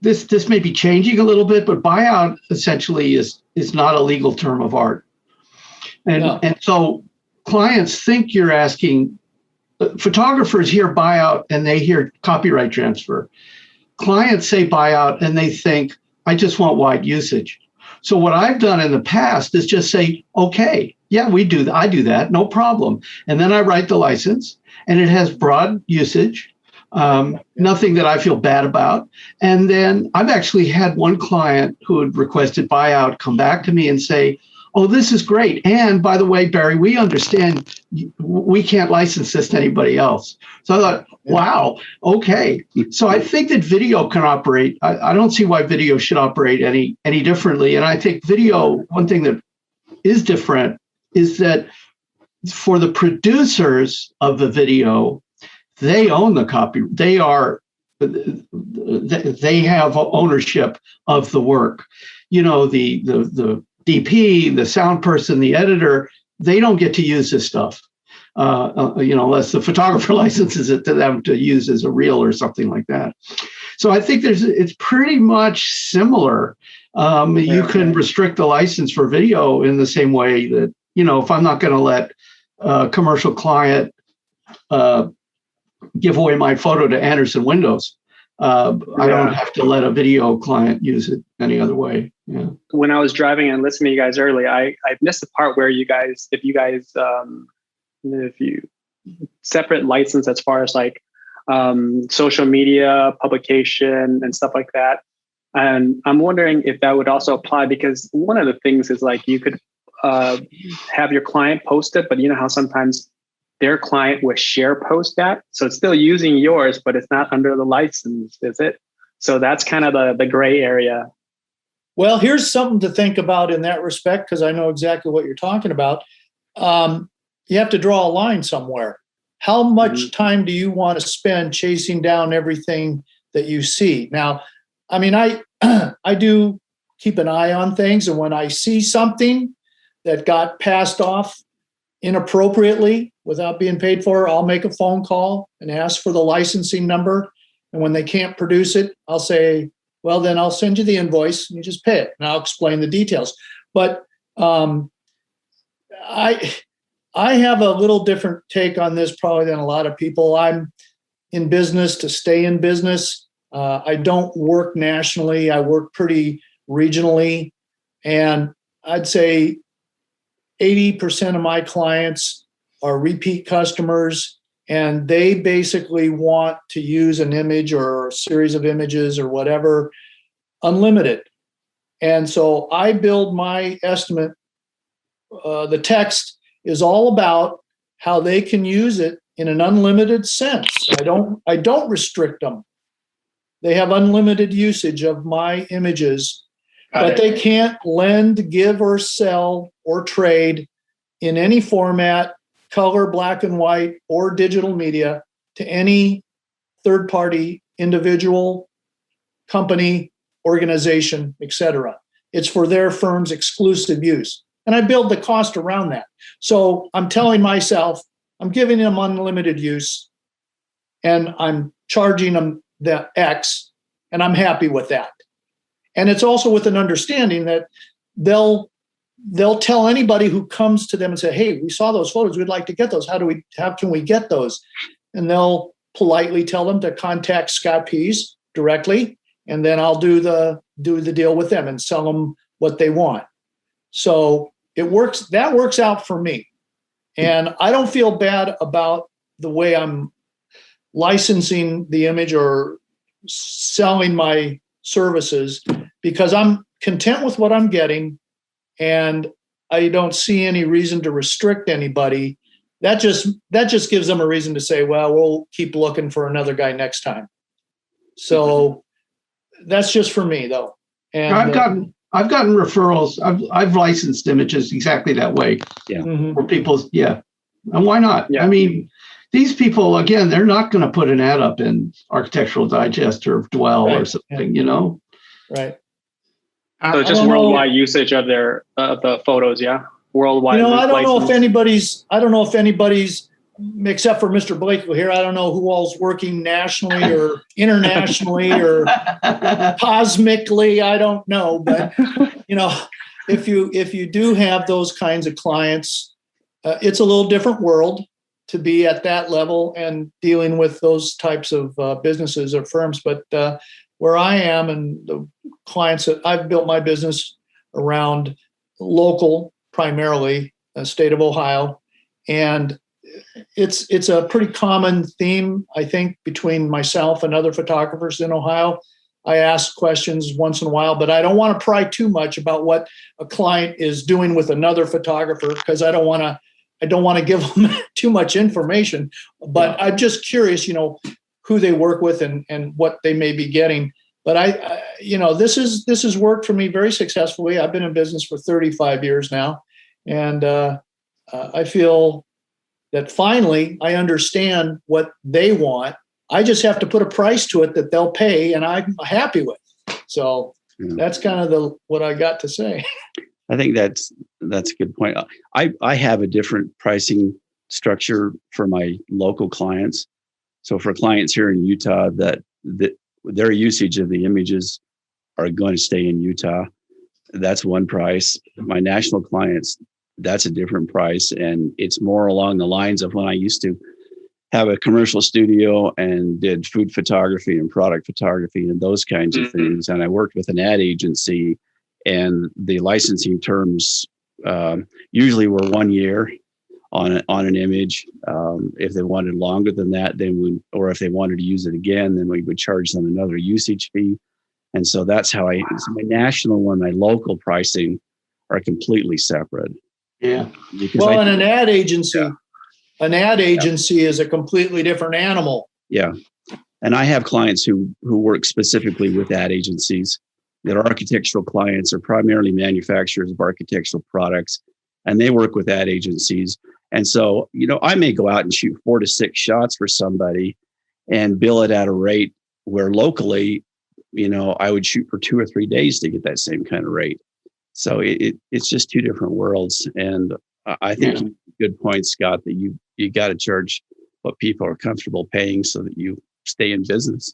this may be changing a little bit, but buyout essentially is not a legal term of art. And so clients think you're asking. Photographers hear buyout and they hear copyright transfer. Clients say buyout and they think, I just want wide usage. So what I've done in the past is just say, okay, yeah, we do. I do that, no problem. And then I write the license, and it has broad usage, nothing that I feel bad about. And then I've actually had one client who had requested buyout come back to me and say, oh, this is great. And by the way, Barry, we understand we can't license this to anybody else. So I thought, wow, okay. So I think that video can operate. I don't see why video should operate any differently. And I think video, one thing that is different is that for the producers of the video, they own the copy. They have ownership of the work. The DP, the sound person, the editor, they don't get to use this stuff, unless the photographer licenses it to them to use as a reel or something like that. So I think it's pretty much similar. You can restrict the license for video in the same way that, if I'm not going to let a commercial client give away my photo to Anderson Windows, I don't have to let a video client use it any other way. Yeah. When I was driving and listening to you guys earlier, I missed the part where if you separate license as far as like social media, publication, and stuff like that. And I'm wondering if that would also apply, because one of the things is like you could have your client post it, but you know how sometimes their client will share post that. So it's still using yours, but it's not under the license, is it? So that's kind of the gray area. Well, here's something to think about in that respect, because I know exactly what you're talking about. You have to draw a line somewhere. How much time do you want to spend chasing down everything that you see? Now, I mean, I do keep an eye on things, and when I see something that got passed off inappropriately without being paid for, I'll make a phone call and ask for the licensing number. And when they can't produce it, I'll say, well, then I'll send you the invoice and you just pay it, and I'll explain the details. But I have a little different take on this probably than a lot of people. I'm in business to stay in business. I don't work nationally. I work pretty regionally. And I'd say 80% of my clients are repeat customers, and they basically want to use an image or a series of images or whatever unlimited. And so I build my estimate. The text is all about how they can use it in an unlimited sense. I don't restrict them. They have unlimited usage of my images, but they can't lend, give, or sell or trade in any format, color, black and white, or digital media to any third-party individual, company, organization, etc. It's for their firm's exclusive use. And I build the cost around that. So I'm telling myself, I'm giving them unlimited use, and I'm charging them the X, and I'm happy with that. And it's also with an understanding that they'll tell anybody who comes to them and say, hey, we saw those photos, we'd like to get those. How can we get those? And they'll politely tell them to contact Scott Pease directly, and then I'll do the deal with them and sell them what they want. So that works out for me. And I don't feel bad about the way I'm licensing the image or selling my services, because I'm content with what I'm getting, and I don't see any reason to restrict anybody. That just gives them a reason to say, well, we'll keep looking for another guy next time. So that's just for me, though. And I've gotten referrals. I've licensed images exactly that way. Yeah. For people's, yeah. And why not? Yeah. I mean, these people, again, they're not going to put an ad up in Architectural Digest or Dwell or something, you know? Right. So just worldwide usage of the photos, yeah? Worldwide. I don't know if anybody's, except for Mr. Blakely here, I don't know who all's working nationally or internationally or cosmically. I don't know, but if you do have those kinds of clients, it's a little different world to be at that level and dealing with those types of businesses or firms. But where I am and the clients that I've built my business around, local primarily, state of Ohio, and it's a pretty common theme, I think, between myself and other photographers in Ohio. I ask questions once in a while, but I don't want to pry too much about what a client is doing with another photographer, because I don't want to give them too much information. But I'm just curious, who they work with and what they may be getting. But this has worked for me very successfully. I've been in business for 35 years now, and I feel that finally I understand what they want. I just have to put a price to it that they'll pay, and I'm happy with. So that's kind of what I got to say. I think that's a good point. I have a different pricing structure for my local clients. So for clients here in Utah, that their usage of the images are going to stay in Utah, that's one price. My national clients, that's a different price. And it's more along the lines of when I used to have a commercial studio and did food photography and product photography and those kinds of things. And I worked with an ad agency, and the licensing terms usually were 1 year on an image. If they wanted longer than that, or if they wanted to use it again, then we would charge them another usage fee. And so that's how so my national and my local pricing are completely separate. Yeah. Well, and an ad agency is a completely different animal. Yeah. And I have clients who work specifically with ad agencies. That are architectural clients, are primarily manufacturers of architectural products, and they work with ad agencies. And so, I may go out and shoot 4 to 6 shots for somebody and bill it at a rate where locally, I would shoot for 2 or 3 days to get that same kind of rate. So it's just two different worlds. And I think good point, Scott, that you got to charge what people are comfortable paying so that you stay in business.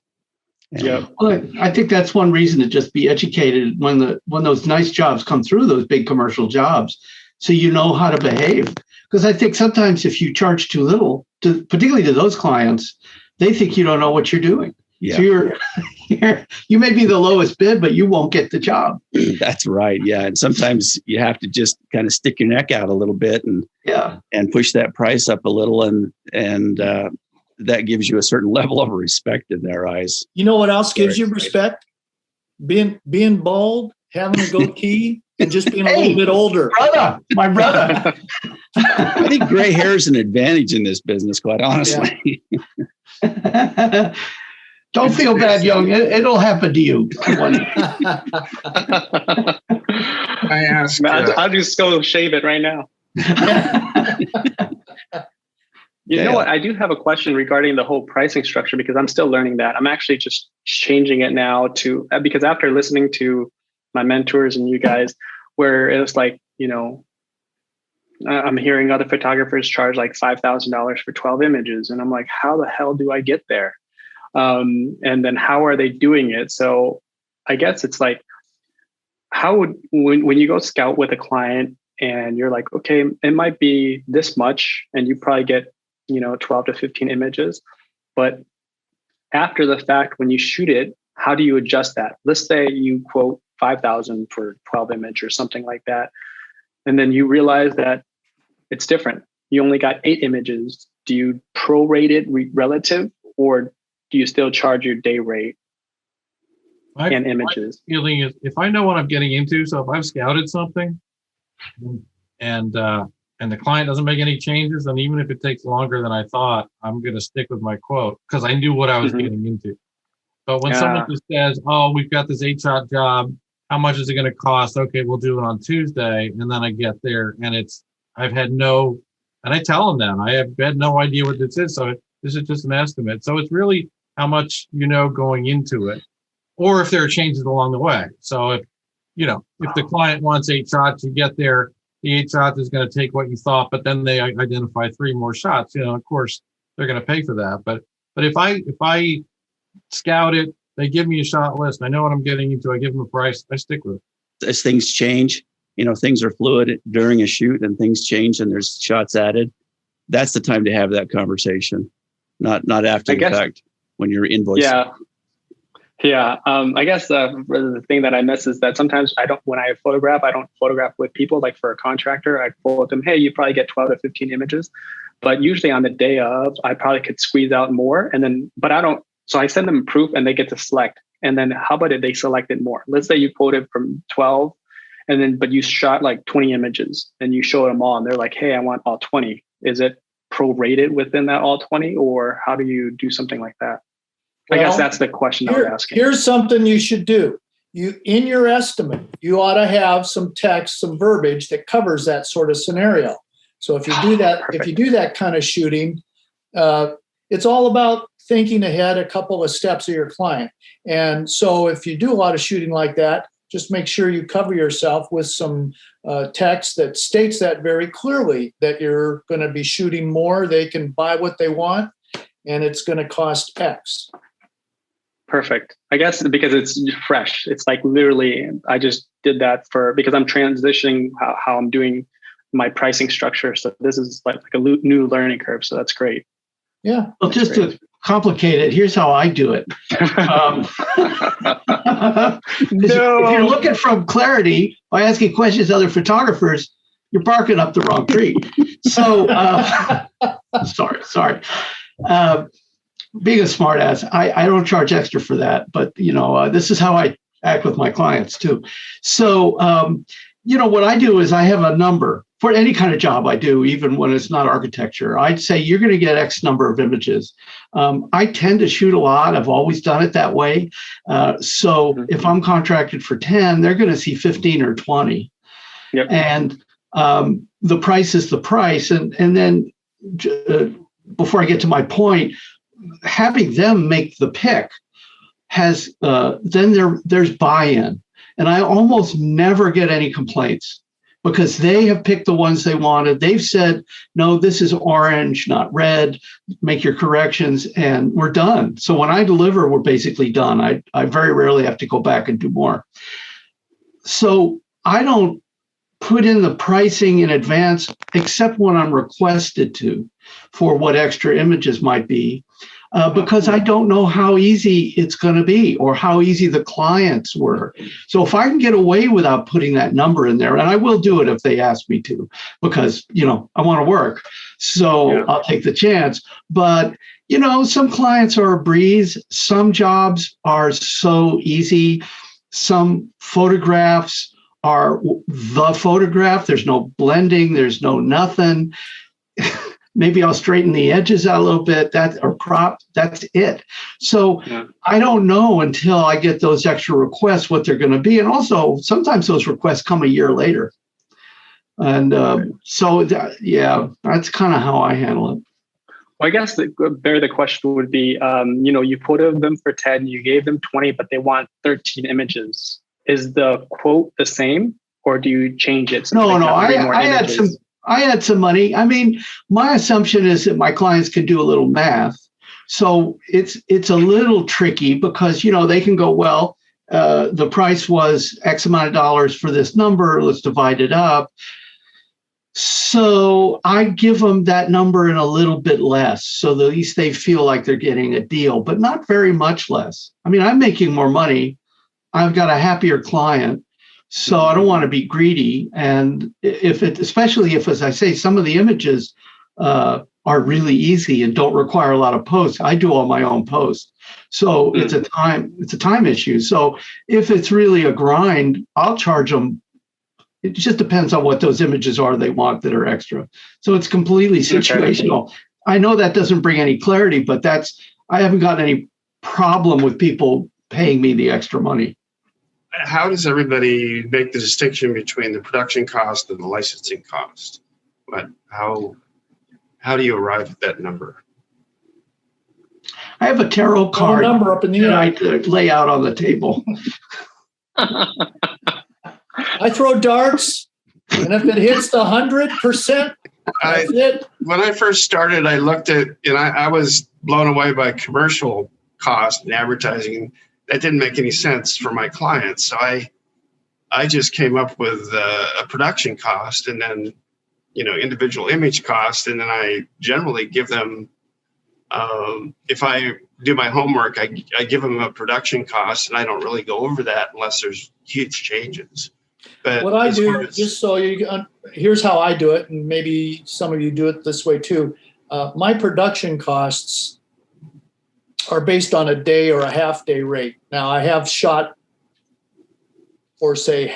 Yeah. Well, I think that's one reason to just be educated when those nice jobs come through, those big commercial jobs, so you know how to behave. Because I think sometimes if you charge too little, particularly to those clients, they think you don't know what you're doing. Yeah. So you may be the lowest bid, but you won't get the job. That's right. Yeah. And sometimes you have to just kind of stick your neck out a little bit and push that price up a little. And that gives you a certain level of respect in their eyes. You know what else gives you respect? Being bald, having a goatee, and just being a little bit older. My brother. I think gray hair is an advantage in this business, quite honestly. Yeah. Don't feel bad, young. It'll happen to you. I asked. I'll just go shave it right now. You know what? I do have a question regarding the whole pricing structure because I'm still learning that. I'm actually just changing it now to because after listening to my mentors and you guys, where it was like, I'm hearing other photographers charge like $5,000 for 12 images, and I'm like, how the hell do I get there? And then how are they doing it? So I guess it's like, when you go scout with a client and you're like, okay, it might be this much, and you probably get 12 to 15 images. But after the fact, when you shoot it, how do you adjust that? Let's say you quote 5,000 for 12 image or something like that. And then you realize that it's different. You only got 8 images. Do you prorate it relative, or do you still charge your day rate and images? My feeling is if I know what I'm getting into, so if I've scouted something and the client doesn't make any changes, and even if it takes longer than I thought, I'm going to stick with my quote because I knew what I was getting into. But when someone just says, oh, we've got this 8-shot job, how much is it going to cost? Okay, we'll do it on Tuesday. And then I get there and I tell them that I have had no idea what this is. So this is just an estimate. So it's really how much going into it, or if there are changes along the way. So if the client wants 8 shots, you get there, the 8 shots is going to take what you thought, but then they identify 3 more shots. Of course, they're going to pay for that. But if I scout it, they give me a shot list, I know what I'm getting into, I give them a price, I stick with it. As things change, things are fluid during a shoot and things change and there's shots added. That's the time to have that conversation, not after the fact when you're invoicing. Yeah. I guess the thing that I miss is that sometimes when I photograph with people. Like for a contractor, I quote them, hey, you probably get 12 to 15 images, but usually on the day of, I probably could squeeze out more. But I don't. So I send them proof and they get to select. And then how about if they selected more? Let's say you quoted from 12 but you shot like 20 images and you showed them all and they're like, hey, I want all 20. Is it prorated within that all 20, or how do you do something like that? I guess that's the question I was asking. Here's something you should do. In your estimate, you ought to have some text, some verbiage that covers that sort of scenario. So if you do that, if you do that kind of shooting, it's all about thinking ahead a couple of steps of your client. And so if you do a lot of shooting like that, just make sure you cover yourself with some text that states that very clearly, that you're going to be shooting more. They can buy what they want, and it's going to cost X. Perfect. I guess because it's fresh. It's like literally, I just did that because I'm transitioning how I'm doing my pricing structure. So this is like a new learning curve. So that's great. Yeah. Well, just to complicate it, here's how I do it. If you're looking from clarity by asking questions to other photographers, you're barking up the wrong tree. So, sorry. Being a smart ass, I don't charge extra for that, but this is how I act with my clients too. So, what I do is I have a number for any kind of job I do, even when it's not architecture. I'd say you're going to get X number of images. I tend to shoot a lot. I've always done it that way. So if I'm contracted for 10, they're going to see 15 or 20. Yep. And the price is the price. And then before I get to my point, having them make the pick has then there's buy-in. And I almost never get any complaints because they have picked the ones they wanted. They've said, no, this is orange, not red. Make your corrections and we're done. So when I deliver, we're basically done. I very rarely have to go back and do more. So I don't put in the pricing in advance, except when I'm requested to for what extra images might be. because I don't know how easy it's going to be or how easy the clients were. So if I can get away without putting that number in there, and I will do it if they ask me to, because, I want to work. So I'll take the chance. But, some clients are a breeze. Some jobs are so easy. Some photographs are the photograph. There's no blending. There's no nothing. Maybe I'll straighten the edges out a little bit, or crop. That's it. So I don't know until I get those extra requests what they're going to be. And also, sometimes those requests come a year later. And that's kind of how I handle it. Well, I guess the question would be, you quoted them for 10, you gave them 20, but they want 13 images. Is the quote the same, or do you change it? No, I had some money. I mean, my assumption is that my clients can do a little math. So it's a little tricky because, they can go, well, the price was X amount of dollars for this number. Let's divide it up. So I give them that number and a little bit less. So at least they feel like they're getting a deal, but not very much less. I mean, I'm making more money. I've got a happier client. So I don't want to be greedy. And especially if, as I say, some of the images are really easy and don't require a lot of posts. I do all my own posts. So it's a time issue. So if it's really a grind, I'll charge them. It just depends on what those images are they want that are extra. So it's completely situational. Okay. I know that doesn't bring any clarity, but I haven't got any problem with people paying me the extra money. How does everybody make the distinction between the production cost and the licensing cost? How do you arrive at that number? I have a tarot card number up in the that I lay out on the table. I throw darts, and if it hits the 100%, that's it. When I first started, I looked at, and I was blown away by commercial cost and advertising. That didn't make any sense for my clients. So I just came up with a production cost and then, individual image cost. And then I generally give them, if I do my homework, I give them a production cost, and I don't really go over that unless there's huge changes. But what I do, just so here's how I do it, and maybe some of you do it this way too. My production costs are based on a day or a half day rate. Now I have shot for say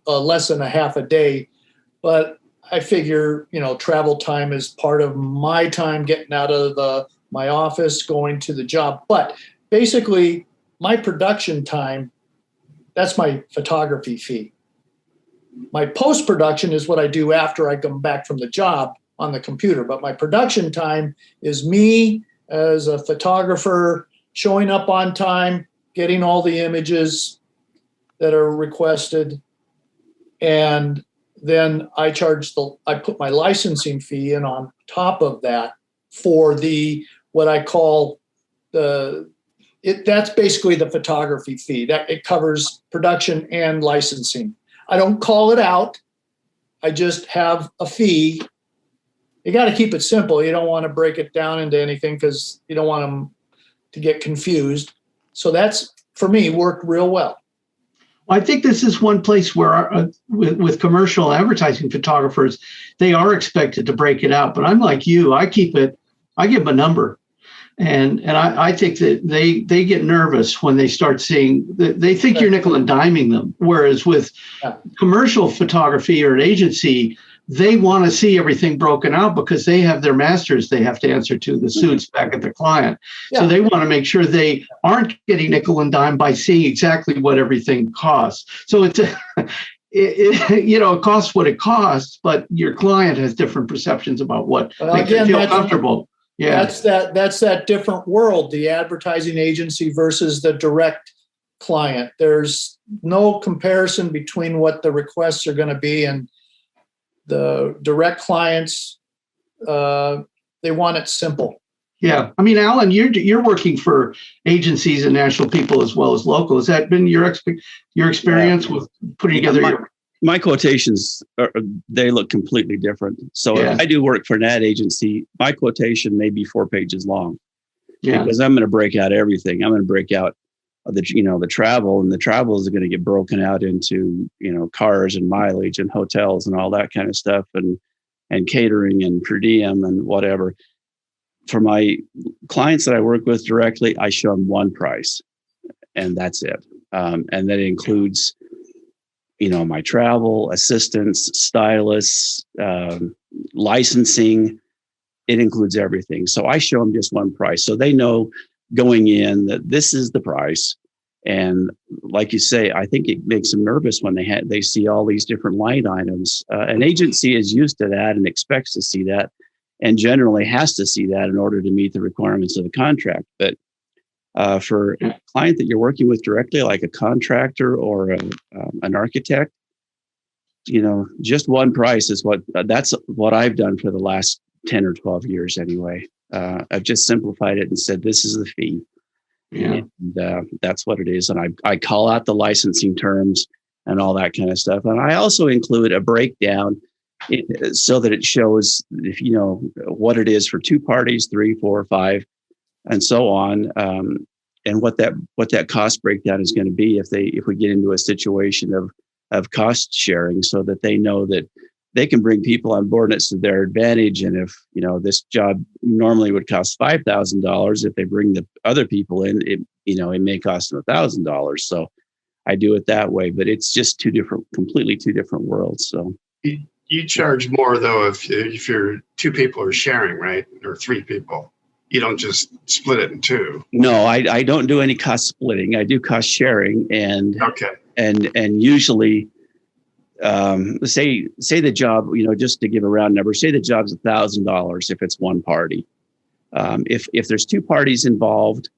less than a half a day, but I figure, travel time is part of my time getting out of my office, going to the job. But basically my production time, that's my photography fee. My post-production is what I do after I come back from the job on the computer. But my production time is me as a photographer showing up on time, getting all the images that are requested. And then I put my licensing fee in on top of that for what I call that's basically the photography fee. That it covers production and licensing. I don't call it out. I just have a fee. You got to keep it simple. You don't want to break it down into anything because you don't want them to get confused. So that's, for me, worked real well. I think this is one place where with commercial advertising photographers, they are expected to break it out. But I'm like you, I give them a number. And I think that they get nervous when they start seeing, they think you're nickel and diming them. Whereas with commercial photography or an agency, they want to see everything broken out because they have their masters they have to answer to, the suits back at the client. Yeah. So they want to make sure they aren't getting nickel and dime by seeing exactly what everything costs. So it costs what it costs, but your client has different perceptions about what makes you feel comfortable. Yeah, that's that different world, the advertising agency versus the direct client. There's no comparison between what the requests are going to be, and the direct clients, they want it simple. Yeah, I mean, Alan, you're working for agencies and national people as well as local. Has that been your experience with putting together my quotations they look completely different. So if I do work for an ad agency, my quotation may be 4 pages long. Yeah. Because I'm going to break out everything. I'm going to break out the travel, and the travel is going to get broken out into, cars and mileage and hotels and all that kind of stuff, and catering and per diem and whatever. For my clients that I work with directly, I show them one price, and that's it. And that includes, my travel, assistance, stylists, licensing. It includes everything. So I show them just one price, so they know going in that this is the price. And like you say, I think it makes them nervous when they see all these different line items. An agency is used to that and expects to see that, and generally has to see that in order to meet the requirements of the contract. But for a client that you're working with directly, like a contractor or an architect, just one price is that's what I've done for the last 10 or 12 years anyway. I've just simplified it and said, this is the fee. Yeah. And that's what it is. And I call out the licensing terms and all that kind of stuff. And I also include a breakdown so that it shows, if what it is for 2 parties, 3, 4, 5, and so on. And what that cost breakdown is going to be if we get into a situation of cost sharing, so that they know that they can bring people on board and it's to their advantage. And if, this job normally would cost $5,000, if they bring the other people in, it may cost them $1,000. So I do it that way, but it's just completely two different worlds. So you charge more though if you're 2 people are sharing, right? Or 3 people. You don't just split it in 2. No, I don't do any cost splitting. I do cost sharing, and okay. And usually, say the job, just to give a round number, say the job's $1,000 if it's one party. If there's 2 parties involved,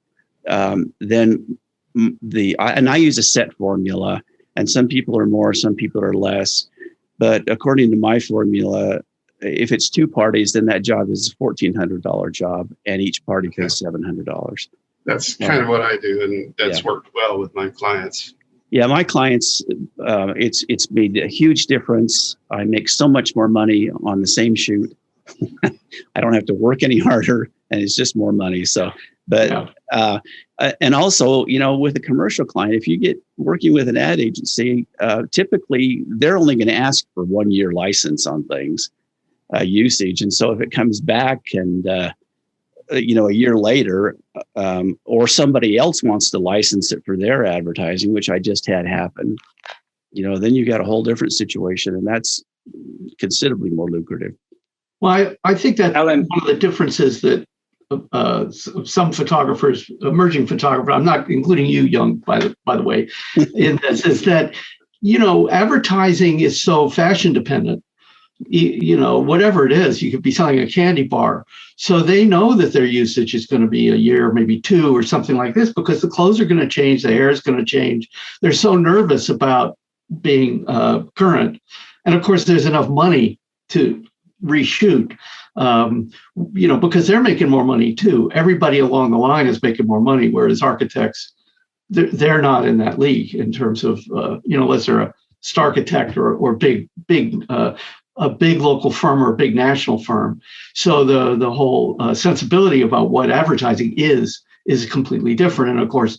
then and I use a set formula, and some people are more, some people are less. But according to my formula, if it's 2 parties, then that job is a $1,400 job, and each party pays $700. That's kind of what I do, and that's worked well with my clients. Yeah, my clients, it's made a huge difference. I make so much more money on the same shoot. I don't have to work any harder, and it's just more money. So, but and also, with a commercial client, if you get working with an ad agency, typically they're only going to ask for 1-year license on things, usage. And so if it comes back and a year later, or somebody else wants to license it for their advertising, which I just had happen, then you got a whole different situation, and that's considerably more lucrative. Well, I think that Alan, one of the differences that some photographers, emerging photographers, I'm not including you, Young, by the way, in this, is that, advertising is so fashion dependent. Whatever it is, you could be selling a candy bar. So they know that their usage is going to be a year, maybe 2 or something like this, because the clothes are going to change, the hair is going to change. They're so nervous about being current. And of course, there's enough money to reshoot, because they're making more money too. Everybody along the line is making more money, whereas architects, they're not in that league in terms of, unless they're a starchitect or a big local firm or a big national firm. So the whole sensibility about what advertising is completely different. And of course,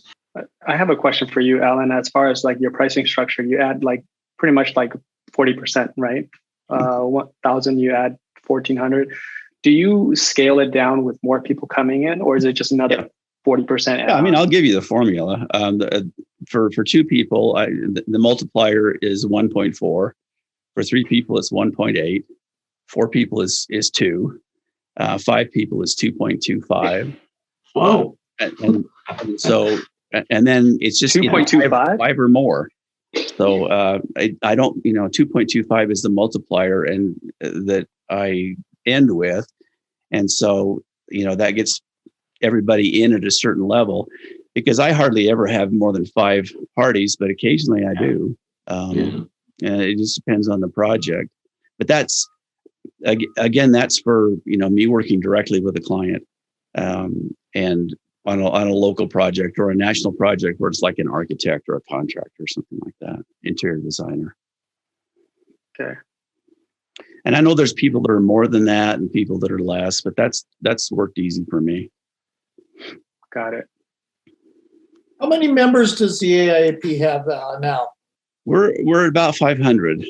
I have a question for you, Alan. As far as like your pricing structure, you add like pretty much like 40%, right? 1,000, you add 1,400. Do you scale it down with more people coming in, or is it just another 40%? Yeah, I'll give you the formula. For 2 people, the multiplier is 1.4. For 3 people, it's 1.8. 4 people is 2. 5 people is 2.25. Whoa! And so, and then it's just 2.25, 5 or more. So I don't, 2.25 is the multiplier, and that I end with, and so that gets everybody in at a certain level, because I hardly ever have more than 5 parties, but occasionally I do. And it just depends on the project. But that's, again, that's for, me working directly with a client, and on a local project or a national project where it's like an architect or a contractor or something like that, interior designer. Okay. And I know there's people that are more than that and people that are less, but that's worked easy for me. Got it. How many members does the AIAP have now? We're about 500.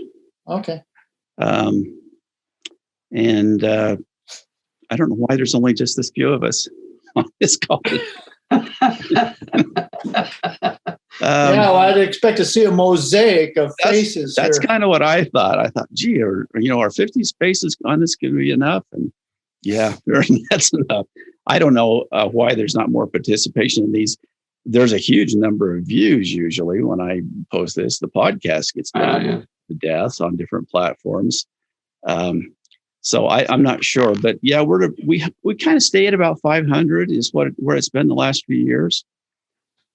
Okay. And I don't know why there's only just this few of us on this call. Well, I'd expect to see a mosaic of faces. That's kind of what I thought. I thought, gee, are 50 spaces on this going to be enough? And yeah, that's enough. I don't know why there's not more participation in these. There's a huge number of views usually when I post this. The podcast gets done to death on different platforms. So I'm not sure, but yeah, we kind of stay at about 500 is where it's been the last few years.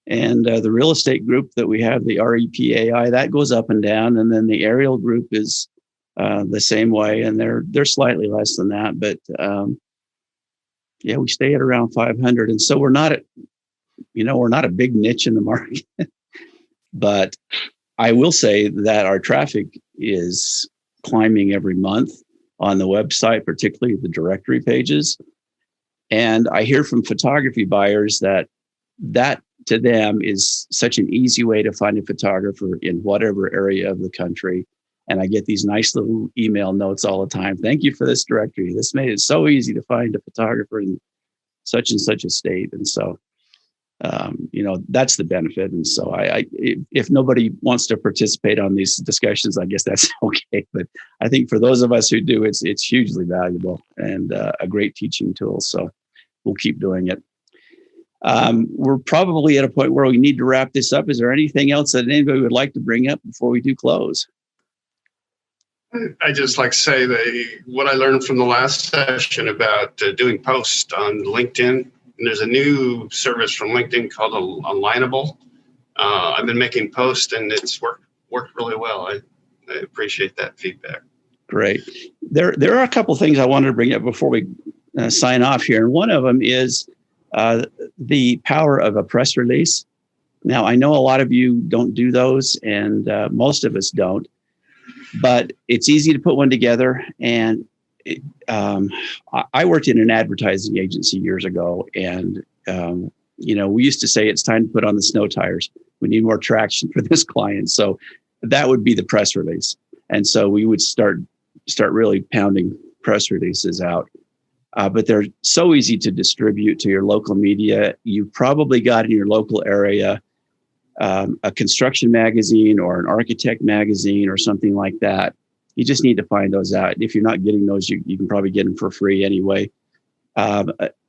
And the real estate group that we have, the REPAI, that goes up and down, and then the aerial group is the same way, and they're slightly less than that, but yeah, we stay at around 500, and so we're not a big niche in the market, but I will say that our traffic is climbing every month on the website, particularly the directory pages. And I hear from photography buyers that to them is such an easy way to find a photographer in whatever area of the country. And I get these nice little email notes all the time. Thank you for this directory. This made it so easy to find a photographer in such and such a state. And so, that's the benefit. And so if nobody wants to participate on these discussions, I guess that's okay. But I think for those of us who do, it's hugely valuable and a great teaching tool. So we'll keep doing it. We're probably at a point where we need to wrap this up. Is there anything else that anybody would like to bring up before we do close? I just like to say what I learned from the last session about doing posts on LinkedIn. And there's a new service from LinkedIn called Alignable. I've been making posts and it's worked really well. I appreciate that feedback. Great. There are a couple of things I wanted to bring up before we sign off here. And one of them is the power of a press release. Now, I know a lot of you don't do those, and most of us don't, but it's easy to put one together. And I worked in an advertising agency years ago, and we used to say it's time to put on the snow tires. We need more traction for this client. So that would be the press release. And so we would start really pounding press releases out. But they're so easy to distribute to your local media. You've probably got in your local area a construction magazine or an architect magazine or something like that. You just need to find those out. If you're not getting those, you can probably get them for free anyway.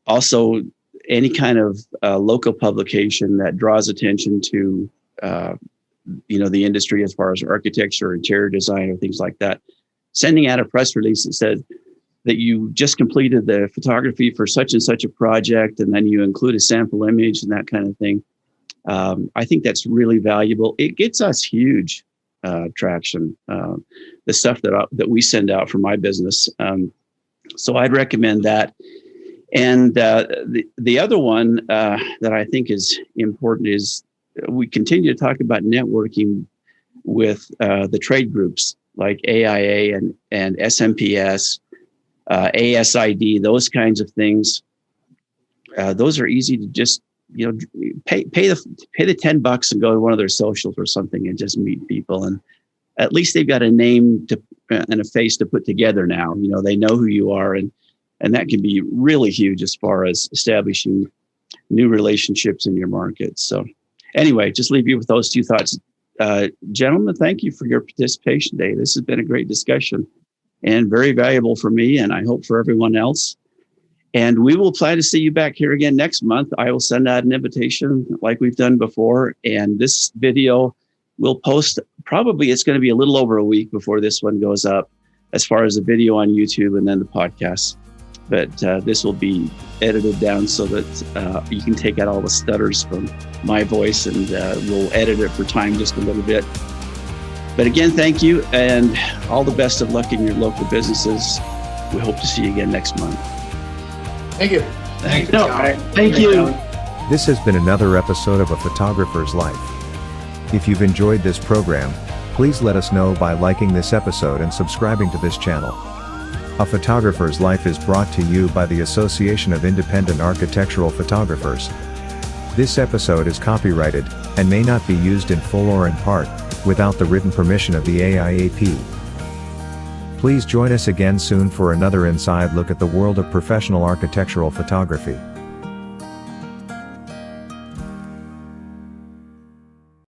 Also, any kind of local publication that draws attention to the industry as far as architecture, interior design, or things like that. Sending out a press release that says that you just completed the photography for such and such a project, and then you include a sample image and that kind of thing. I think that's really valuable. It gets us huge traction, the stuff that we send out for my business. So I'd recommend that. And the other one that I think is important is we continue to talk about networking with the trade groups like AIA and SMPS, ASID, those kinds of things. Those are easy to just pay the $10 and go to one of their socials or something and just meet people, and at least they've got a name and a face to put together now. They know who you are, and that can be really huge as far as establishing new relationships in your market. So anyway, just leave you with those two thoughts. Gentlemen, thank you for your participation today. This has been a great discussion and very valuable for me, and I hope for everyone else. And we will plan to see you back here again next month. I will send out an invitation like we've done before. And this video we'll post, probably it's going to be a little over a week before this one goes up as far as the video on YouTube and then the podcast. But this will be edited down so that you can take out all the stutters from my voice, and we'll edit it for time just a little bit. But again, thank you, and all the best of luck in your local businesses. We hope to see you again next month. Thank you. Thanks. Thank you. This has been another episode of A Photographer's Life. If you've enjoyed this program, please let us know by liking this episode and subscribing to this channel. A Photographer's Life is brought to you by the Association of Independent Architectural Photographers. This episode is copyrighted, and may not be used in full or in part, without the written permission of the AIAP. Please join us again soon for another inside look at the world of professional architectural photography.